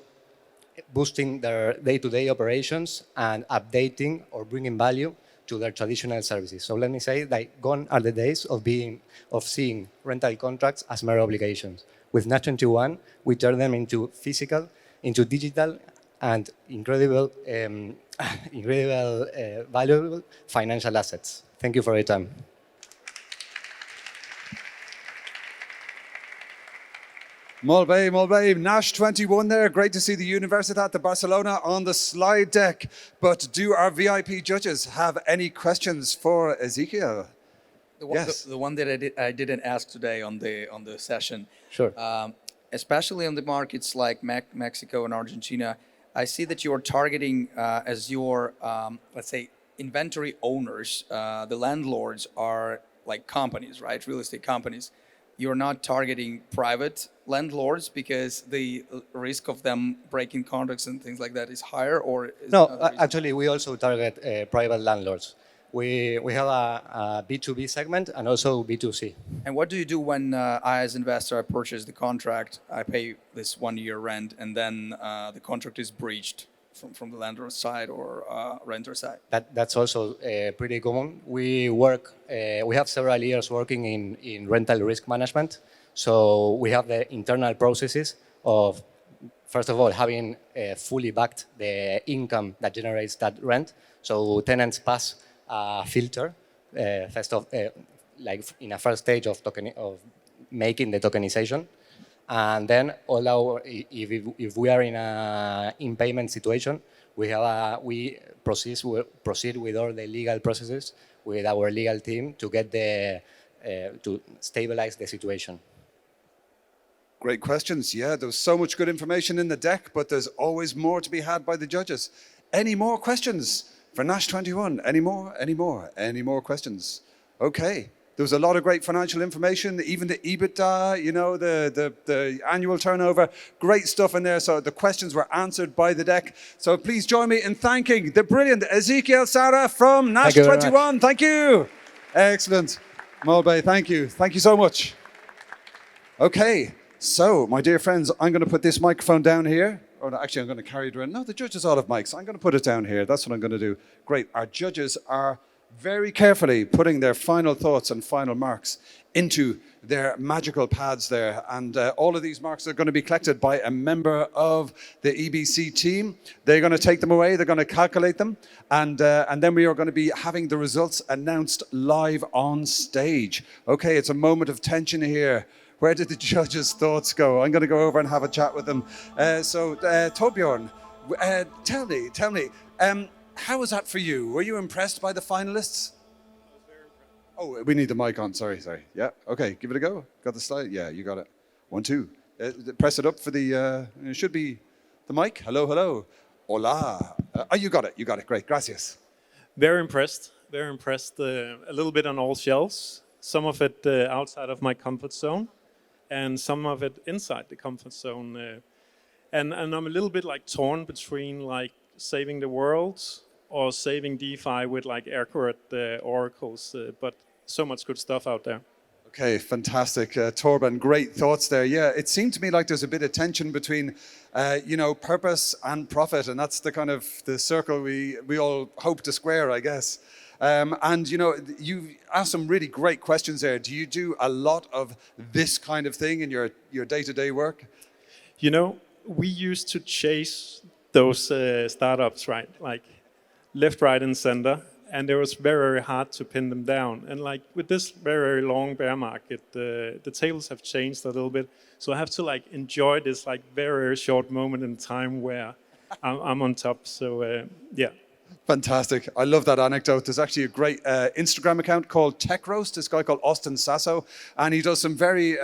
boosting their day-to-day operations and updating or bringing value to their traditional services. So let me say that gone are the days of seeing rental contracts as mere obligations. With Nash21, we turn them into physical, into digital, and incredible, valuable financial assets. Thank you for your time. Molt bé, Nash21 there. Great to see the Universitat de Barcelona on the slide deck. But do our VIP judges have any questions for Ezequiel? The one that I didn't ask today on the session. Sure. Especially on the markets like Mexico and Argentina, I see that you are targeting as your, let's say, inventory owners. The landlords are like companies, right? Real estate companies. You're not targeting private landlords because the risk of them breaking contracts and things like that is higher, or is no? Actually, we also target private landlords. We have a B2B segment and also B2C. And what do you do when I, as investor, I purchase the contract, I pay this 1 year rent, and then the contract is breached from the landlord side or renter side? That's also pretty common. We have several years working in rental risk management. So we have the internal processes of, first of all, having fully backed the income that generates that rent. So tenants pass a filter, like in a first stage of making the tokenization. And then if we are in a in-payment situation, we proceed with all the legal processes with our legal team to get to stabilize the situation. Great questions. Yeah, there's so much good information in the deck, but there's always more to be had by the judges. Any more questions for Nash21? Any more questions? Okay. There was a lot of great financial information, even the EBITDA, the annual turnover, great stuff in there. So the questions were answered by the deck. So please join me in thanking the brilliant Ezequiel Sara from Nash21. Thank you. Excellent. Molbe, thank you. Thank you so much. Okay. So, my dear friends, I'm going to put this microphone down here. Or no, actually, I'm going to carry it around. No, the judges all have mics. I'm going to put it down here. That's what I'm going to do. Great. Our judges are very carefully putting their final thoughts and final marks into their magical pads there. And all of these marks are going to be collected by a member of the EBC team. They're going to take them away. They're going to calculate them. And then we are going to be having the results announced live on stage. Okay, it's a moment of tension here. Where did the judges' thoughts go? I'm going to go over and have a chat with them. Torbjorn, tell me, how was that for you? Were you impressed by the finalists? I was very impressed. Oh, we need the mic on. Sorry. Yeah, okay, give it a go. Got the slide? Yeah, you got it. 1, 2. Press it up for the, it should be the mic. Hello. Hola. You got it. Great. Gracias. Very impressed. A little bit on all shelves. Some of it outside of my comfort zone. and some of it inside the comfort zone. And I'm a little bit like torn between like saving the world or saving DeFi with like accurate oracles, but so much good stuff out there. Okay, fantastic. Torben, great thoughts there. Yeah, it seemed to me like there's a bit of tension between, purpose and profit, and that's the kind of the circle we all hope to square, I guess. And, you asked some really great questions there. Do you do a lot of this kind of thing in your day-to-day work? We used to chase those startups, right? Like left, right, and center. And it was very, very hard to pin them down. And like with this very, very long bear market, the tables have changed a little bit. So I have to like enjoy this like very, very short moment in time where I'm on top. So yeah. Fantastic. I love that anecdote. There's actually a great Instagram account called Tech Roast, this guy called Austin Sasso, and he does some very,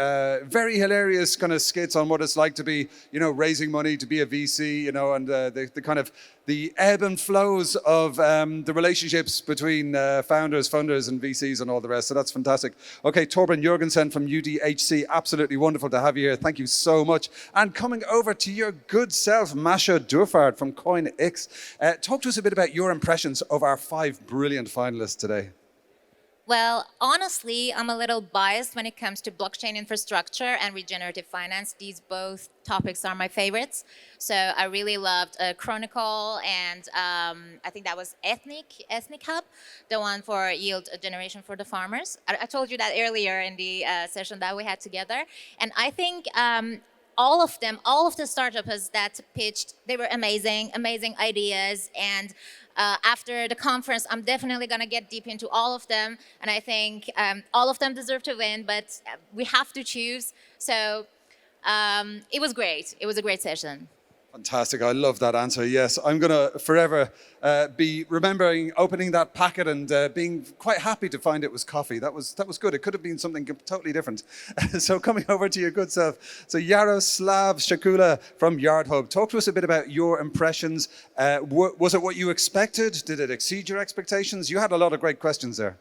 very hilarious kind of skits on what it's like to be, raising money, to be a VC, and the kind of the ebb and flows of the relationships between founders, funders, and VCs and all the rest. So that's fantastic. Okay, Torben Jorgensen from UDHC, absolutely wonderful to have you here. Thank you so much. And coming over to your good self, Mahsa Doorfard from coinIX. Talk to us a bit about your impressions of our 5 brilliant finalists today. Well, honestly, I'm a little biased when it comes to blockchain infrastructure and regenerative finance. These both topics are my favorites. So I really loved Chronicle and I think that was EthicHub, the one for yield generation for the farmers. I told you that earlier in the session that we had together. And I think all of the startups that pitched, they were amazing ideas. And after the conference, I'm definitely going to get deep into all of them. And I think all of them deserve to win, but we have to choose. So it was great. It was a great session. Fantastic. I love that answer. Yes, I'm going to forever be remembering opening that packet and being quite happy to find it was coffee. That was good. It could have been something totally different. So coming over to your good self. So Yaroslav Shakula from YardHub. Talk to us a bit about your impressions. Was it what you expected? Did it exceed your expectations? You had a lot of great questions there.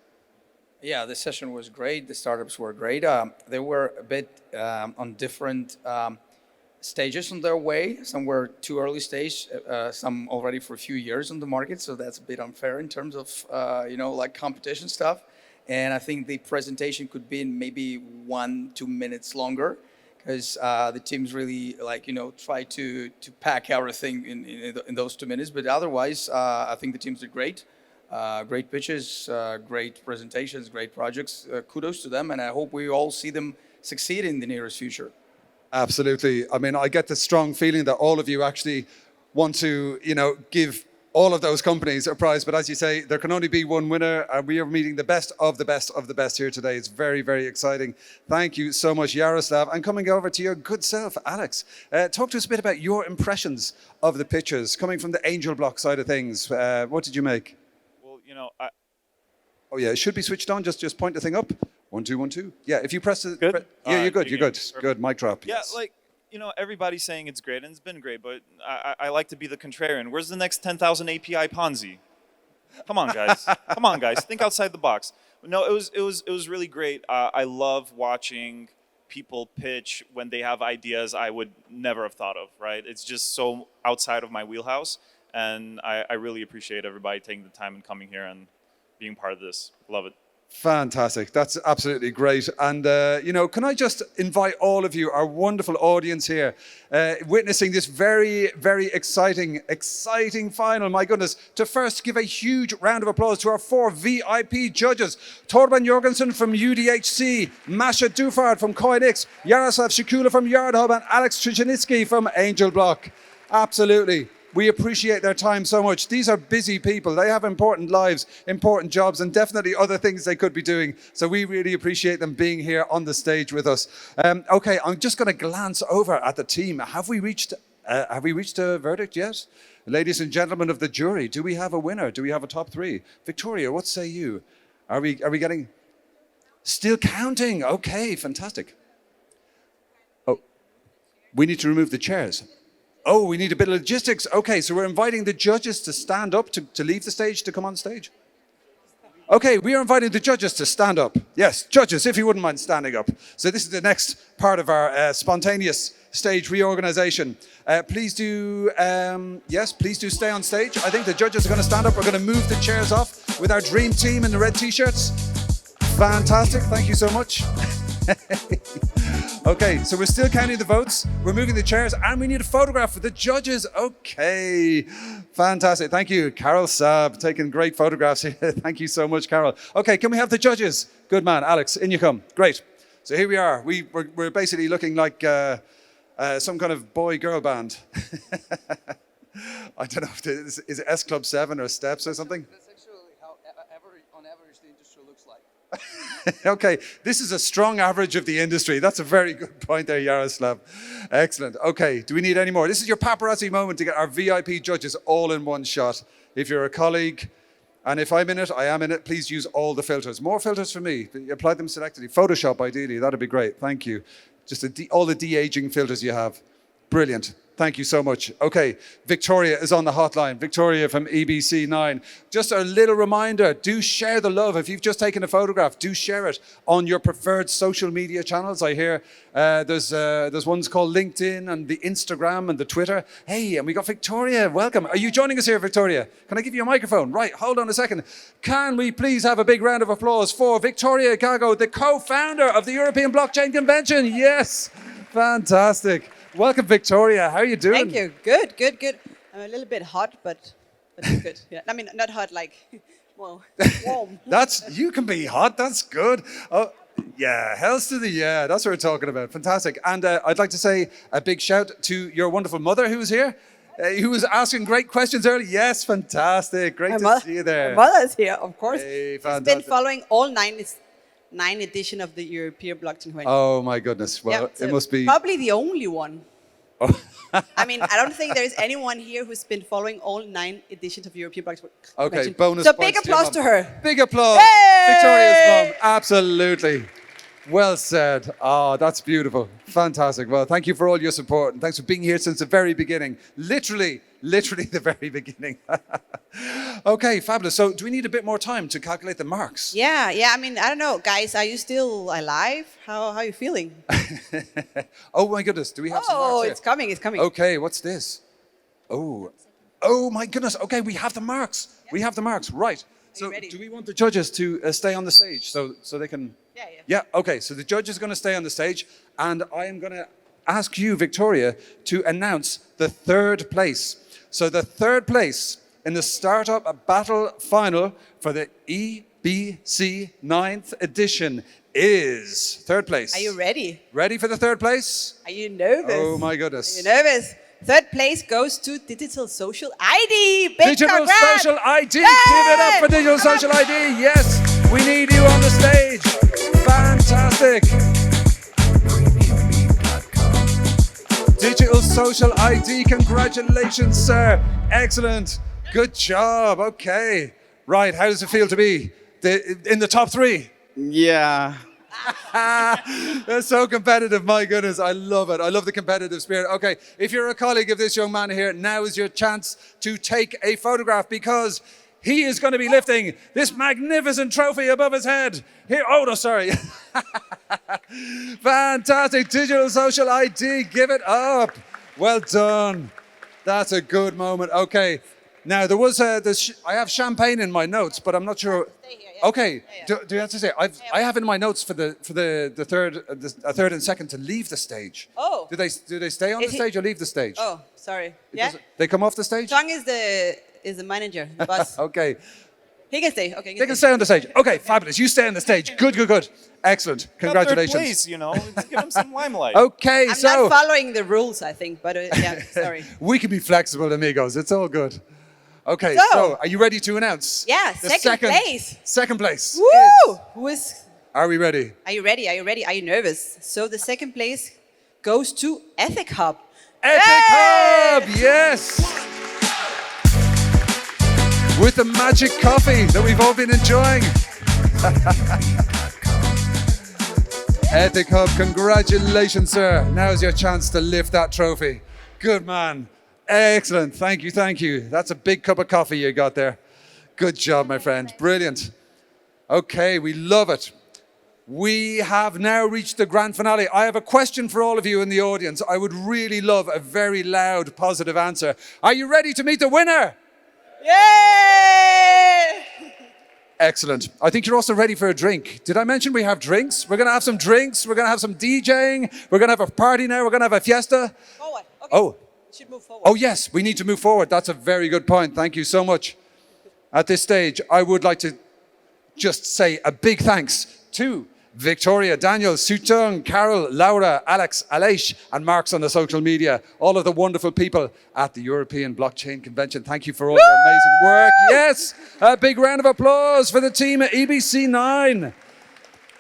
Yeah, the session was great. The startups were great. They were a bit on different stages on their way. Some were too early stage, some already for a few years on the market. So that's a bit unfair in terms of, like competition stuff. And I think the presentation could be in maybe 1-2 minutes longer because the teams really try to pack everything in those 2 minutes. But otherwise, I think the teams did great. Great pitches, great presentations, great projects. Kudos to them. And I hope we all see them succeed in the nearest future. Absolutely. I mean, I get the strong feeling that all of you actually want to, give all of those companies a prize. But as you say, there can only be one winner. And we are meeting the best of the best of the best here today. It's very, very exciting. Thank you so much, Yaroslav. And coming over to your good self, Alex. Talk to us a bit about your impressions of the pitches coming from the Angelblock side of things. What did you make? Well, Oh, yeah, it should be switched on. Just point the thing up. 1, 2, 1, 2. Yeah, if you press it. Good? Yeah, you're good. You're good. Perfect. Good. Mic drop. Yeah, Yes. everybody's saying it's great, and it's been great, but I like to be the contrarian. Where's the next 10,000 API Ponzi? Come on, guys. Come on, guys. Think outside the box. No, it was really great. I love watching people pitch when they have ideas I would never have thought of, right? It's just so outside of my wheelhouse, and I really appreciate everybody taking the time and coming here and being part of this. Love it. Fantastic. That's absolutely great. And, can I just invite all of you, our wonderful audience here, witnessing this very, very exciting final, my goodness, to first give a huge round of applause to our 4 VIP judges. Torben Jorgensen from UDHC, Mahsa Doorfard from coinIX, Yaroslav Shakula from YardHub, and Alex Strześniewski from Angelblock. Absolutely. We appreciate their time so much. These are busy people. They have important lives, important jobs, and definitely other things they could be doing. So we really appreciate them being here on the stage with us. Okay, I'm just going to glance over at the team. Have we reached a verdict yet? Ladies and gentlemen of the jury, do we have a winner? Do we have a top 3? Victoria, what say you? Are we getting... Still counting. Okay, fantastic. Oh, we need to remove the chairs. Oh, we need a bit of logistics. Okay, so we're inviting the judges to stand up, to leave the stage, to come on stage. Okay, we are inviting the judges to stand up. Yes, judges, if you wouldn't mind standing up. So this is the next part of our spontaneous stage reorganization. Please do stay on stage. I think the judges are going to stand up. We're going to move the chairs off with our dream team in the red t-shirts. Fantastic, thank you so much. Okay, so we're still counting the votes. We're moving the chairs and we need a photograph for the judges. Okay, fantastic. Thank you, Carol Saab, taking great photographs here. Thank you so much, Carol. Okay, can we have the judges? Good man, Alex, in you come. Great. So here we are. We're basically looking like some kind of boy-girl band. I don't know if is it S Club 7 or Steps or something? That's actually how on average the industry looks like. Okay, this is a strong average of the industry. That's a very good point there, Yaroslav. Excellent. Okay, do we need any more? This is your paparazzi moment to get our VIP judges all in one shot. If you're a colleague, and if I'm in it, I am in it, please use all the filters. More filters for me. Apply them selectively. Photoshop, ideally. That'd be great. Thank you. Just all the de-aging filters you have. Brilliant. Thank you so much. Okay, Victoria is on the hotline. Victoria from EBC9. Just a little reminder, do share the love. If you've just taken a photograph, do share it on your preferred social media channels. I hear there's ones called LinkedIn and the Instagram and the Twitter. Hey, and we got Victoria. Welcome. Are you joining us here, Victoria? Can I give you a microphone? Right, hold on a second. Can we please have a big round of applause for Victoria Gago, the co-founder of the European Blockchain Convention? Yes, fantastic. Welcome, Victoria. How are you doing? Thank you. Good, good, good. I'm a little bit hot, but it's good. Yeah. I mean, not hot, like, well, warm. You can be hot. That's good. Oh, yeah. Hells to the yeah. That's what we're talking about. Fantastic. And I'd like to say a big shout to your wonderful mother who's here, who was asking great questions earlier. Yes, fantastic. Great to see you there. My mother's here, of course. Hey, She's fantastic. been following all nine edition of the European Blockchain Convention. Oh my goodness. Well, Yeah, so it must be probably the only one. Oh. I mean, I don't think there's anyone here who's been following all 9 editions of European Blockchain Convention. Okay, bonus So points big applause your to mum. her. Big applause. Hey! Victoria's mum. Absolutely. Well said. Oh, that's beautiful. Fantastic. Well, thank you for all your support and thanks for being here since the very beginning. Literally the very beginning. Okay, fabulous. So do we need a bit more time to calculate the marks? Yeah. I mean, I don't know, guys. Are you still alive? How are you feeling? Oh my goodness. Do we have some marks Oh, here? it's coming. It's coming. Okay, what's this? Oh my goodness. Okay, we have the marks. Yeah. We have the marks. Right. So ready? do we want the judges to stay on the stage so they can... Yeah, okay. So the judge is going to stay on the stage and I am going to ask you, Victoria, to announce the third place. So the third place in the Startup Battle Final for the EBC 9th edition is third place. Are you ready? Ready for the third place? Are you nervous? Oh my goodness. Are you nervous? Third place goes to DigitalSocial.ID. Big Digital congrats! Social ID. Yay! Give it up for Digital Social ID. Yes, we need you on the stage. Fantastic. Digital Social ID. Congratulations, sir. Excellent. Good job. Okay. Right. How does it feel to be in the top 3? Yeah. They're so competitive, my goodness. I love it. I love the competitive spirit. Okay, if you're a colleague of this young man here, now is your chance to take a photograph because he is going to be lifting this magnificent trophy above his head. Here, oh no, sorry. Fantastic. Digital Social ID, give it up. Well done. That's a good moment. Okay. Now, there was I have champagne in my notes, but I'm not sure. Okay, do you have to say? I have in my notes for the third and second to leave the stage. Oh. Do they stay on the stage or leave the stage? Oh, sorry. Yeah. They come off the stage? Chang is the manager, the boss. Okay. He can stay. Okay. They can stay on the stage. Okay, fabulous. You stay on the stage. Good. Excellent. Congratulations. Third place, you know, give him some limelight. Okay, I'm so not following the rules, I think, but yeah, sorry. we can be flexible, amigos. It's all good. Okay, so are you ready to announce? Yeah, the second place. Second place. Woo! Who is? Are we ready? Are you ready? Are you ready? Are you nervous? So the second place goes to EthicHub. EthicHub, yes! With the magic coffee that we've all been enjoying. EthicHub, congratulations, sir. Now's your chance to lift that trophy. Good man. Excellent. Thank you. That's a big cup of coffee you got there. Good job, my friend. Brilliant. Okay, we love it. We have now reached the grand finale. I have a question for all of you in the audience. I would really love a very loud, positive answer. Are you ready to meet the winner? Yay! Excellent. I think you're also ready for a drink. Did I mention we have drinks? We're going to have some drinks. We're going to have some DJing. We're going to have a party now. We're going to have a fiesta. Forward. Okay. Oh. Should move forward. Oh, yes, we need to move forward. That's a very good point. Thank you so much. At this stage, I would like to just say a big thanks to Victoria, Daniel, Sutung, Carol, Laura, Alex, Aleix, and Mark's on the social media. All of the wonderful people at the European Blockchain Convention. Thank you for all your amazing work. Yes, a big round of applause for the team at EBC9.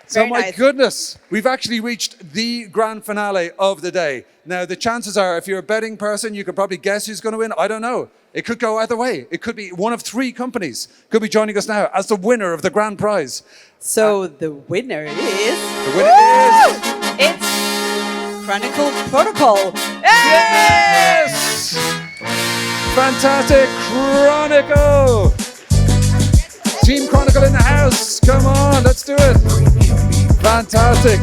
So Very my nice. goodness, we've actually reached the grand finale of the day. Now, the chances are, if you're a betting person, you could probably guess who's going to win. I don't know. It could go either way. It could be one of 3 companies could be joining us now as the winner of the grand prize. So the winner is... The winner is... It's Chronicle Protocol. Yes! Fantastic. Chronicle! Team Chronicle in the house. Come on, let's do it. Fantastic.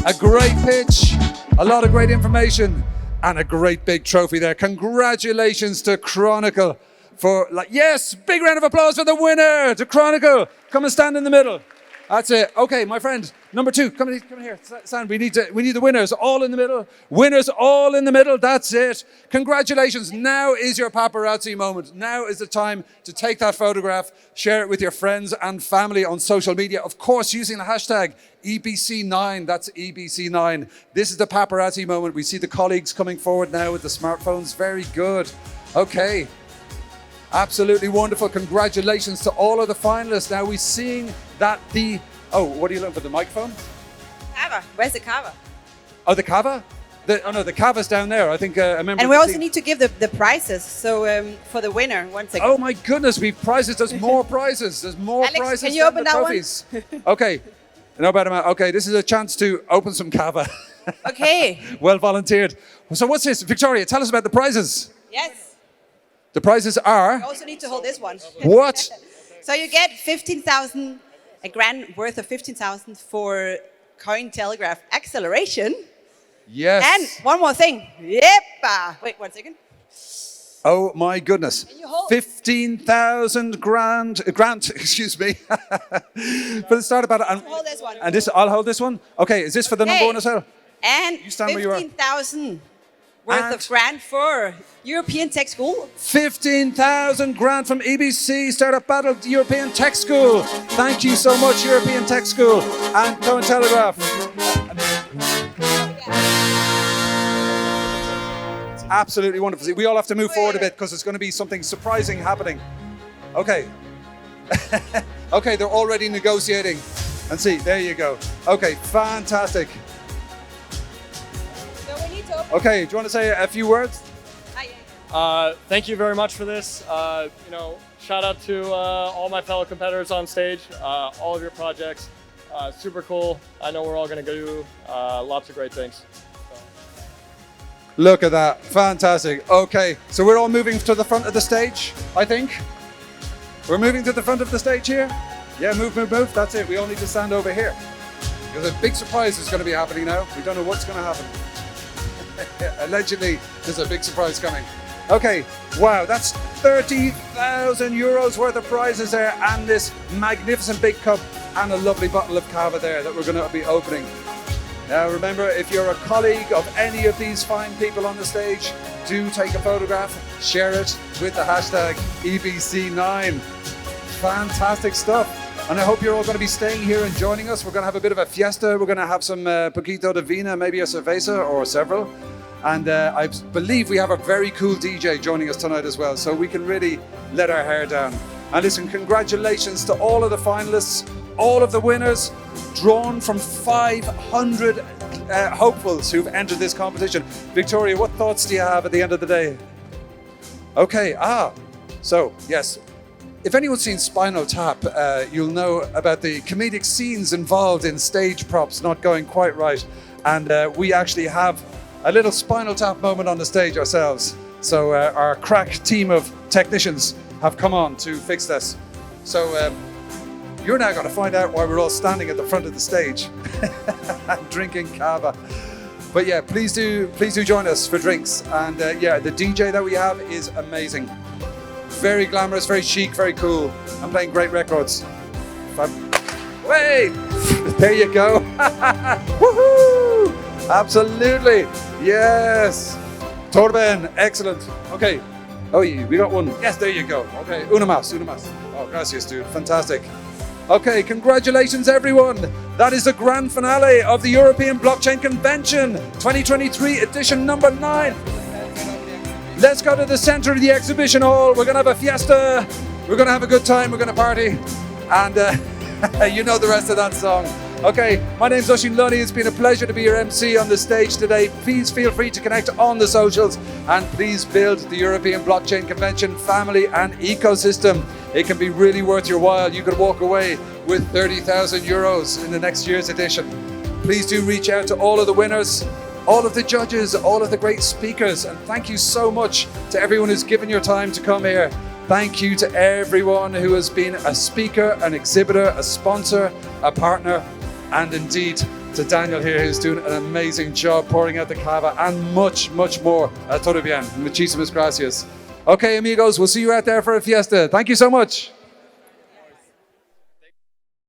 A great pitch, a lot of great information, and a great big trophy there. Congratulations to Chronicle for, yes, big round of applause for the winner, to Chronicle. Come and stand in the middle. That's it. Okay, my friend, number 2, come here. Stand. We need the winners all in the middle. Winners all in the middle. That's it. Congratulations. Now is your paparazzi moment. Now is the time to take that photograph, share it with your friends and family on social media. Of course, using the hashtag EBC9. That's EBC9. This is the paparazzi moment. We see the colleagues coming forward now with the smartphones. Very good. Okay. Absolutely wonderful. Congratulations to all of the finalists. Now we're seeing that the... Oh, what are you looking for? The microphone? Kava. Where's the Kava? Oh, the Kava? The Kava's down there. I think a member And of we the also team- need to give the prizes. So for the winner, 1 second. Oh my goodness, we've prizes. There's more prizes. There's more Alex, prizes can you than open the that one? trophies. Okay. No better man. Okay, this is a chance to open some Kava. Okay. Well volunteered. So what's this? Victoria, tell us about the prizes. Yes. The prizes are... You also need to hold this one. What? So you get 15,000, a grand worth of 15,000 for Cointelegraph acceleration. Yes. And one more thing. Yep. Wait 1 second. Oh my goodness. Can you hold- 15,000 grant, excuse me, for the start about it. Hold this one. And this, I'll hold this one. Okay, is this for the number Okay. 1 as well? And You stand where you are. 15,000 worth And- of grant for European Tech School. 15,000 grant from EBC Startup Battle European Tech School. Thank you so much, European Tech School and Cointelegraph. It's absolutely wonderful. See, we all have to move forward a bit because there's going to be something surprising happening. Okay. Okay, they're already negotiating. And see, there you go. Okay, fantastic. So we need to open. Okay, do you want to say a few words? Thank you very much for this. Shout out to all my fellow competitors on stage, all of your projects. Super cool. I know we're all going to do lots of great things. Look at that, fantastic. Okay, so we're all moving to the front of the stage, I think. We're moving to the front of the stage here. Yeah, move. That's it. We all need to stand over here. Because a big surprise is going to be happening now. We don't know what's going to happen. Allegedly, there's a big surprise coming. Okay, wow, that's 30,000 euros worth of prizes there and this magnificent big cup and a lovely bottle of cava there that we're going to be opening. Now remember, if you're a colleague of any of these fine people on the stage, do take a photograph, share it with the hashtag EBC9. Fantastic stuff. And I hope you're all going to be staying here and joining us. We're going to have a bit of a fiesta. We're going to have some poquito de vina, maybe a cerveza or several. And I believe we have a very cool DJ joining us tonight as well, so we can really let our hair down. And listen, congratulations to all of the finalists, all of the winners, drawn from 500 hopefuls who've entered this competition. Victoria, what thoughts do you have at the end of the day? Okay, so yes. If anyone's seen Spinal Tap, you'll know about the comedic scenes involved in stage props not going quite right. And we actually have a little Spinal Tap moment on the stage ourselves. So our crack team of technicians have come on to fix this. So You're now going to find out why we're all standing at the front of the stage and drinking cava. But yeah, please do join us for drinks. And yeah, the DJ that we have is amazing. Very glamorous, very chic, very cool. I'm playing great records. Wait, there you go. Woohoo! Absolutely, yes. Torben, excellent. Okay. Oh, we got one. Yes, there you go. Okay, una más. Oh, gracias, dude. Fantastic. Okay, congratulations, everyone. That is the grand finale of the European Blockchain Convention 2023, edition number 9. Let's go to the center of the exhibition hall. We're going to have a fiesta. We're going to have a good time. We're going to party. And you know the rest of that song. Okay, my name's Oisín Lunny. It's been a pleasure to be your MC on the stage today. Please feel free to connect on the socials and please build the European Blockchain Convention family and ecosystem. It can be really worth your while. You could walk away with 30,000 euros in the next year's edition. Please do reach out to all of the winners, all of the judges, all of the great speakers, and thank you so much to everyone who's given your time to come here. Thank you to everyone who has been a speaker, an exhibitor, a sponsor, a partner, and indeed to Daniel here, who's doing an amazing job pouring out the cava and much, much more. Todo bien. Muchísimas gracias. Okay, amigos, we'll see you out there for a fiesta. Thank you so much.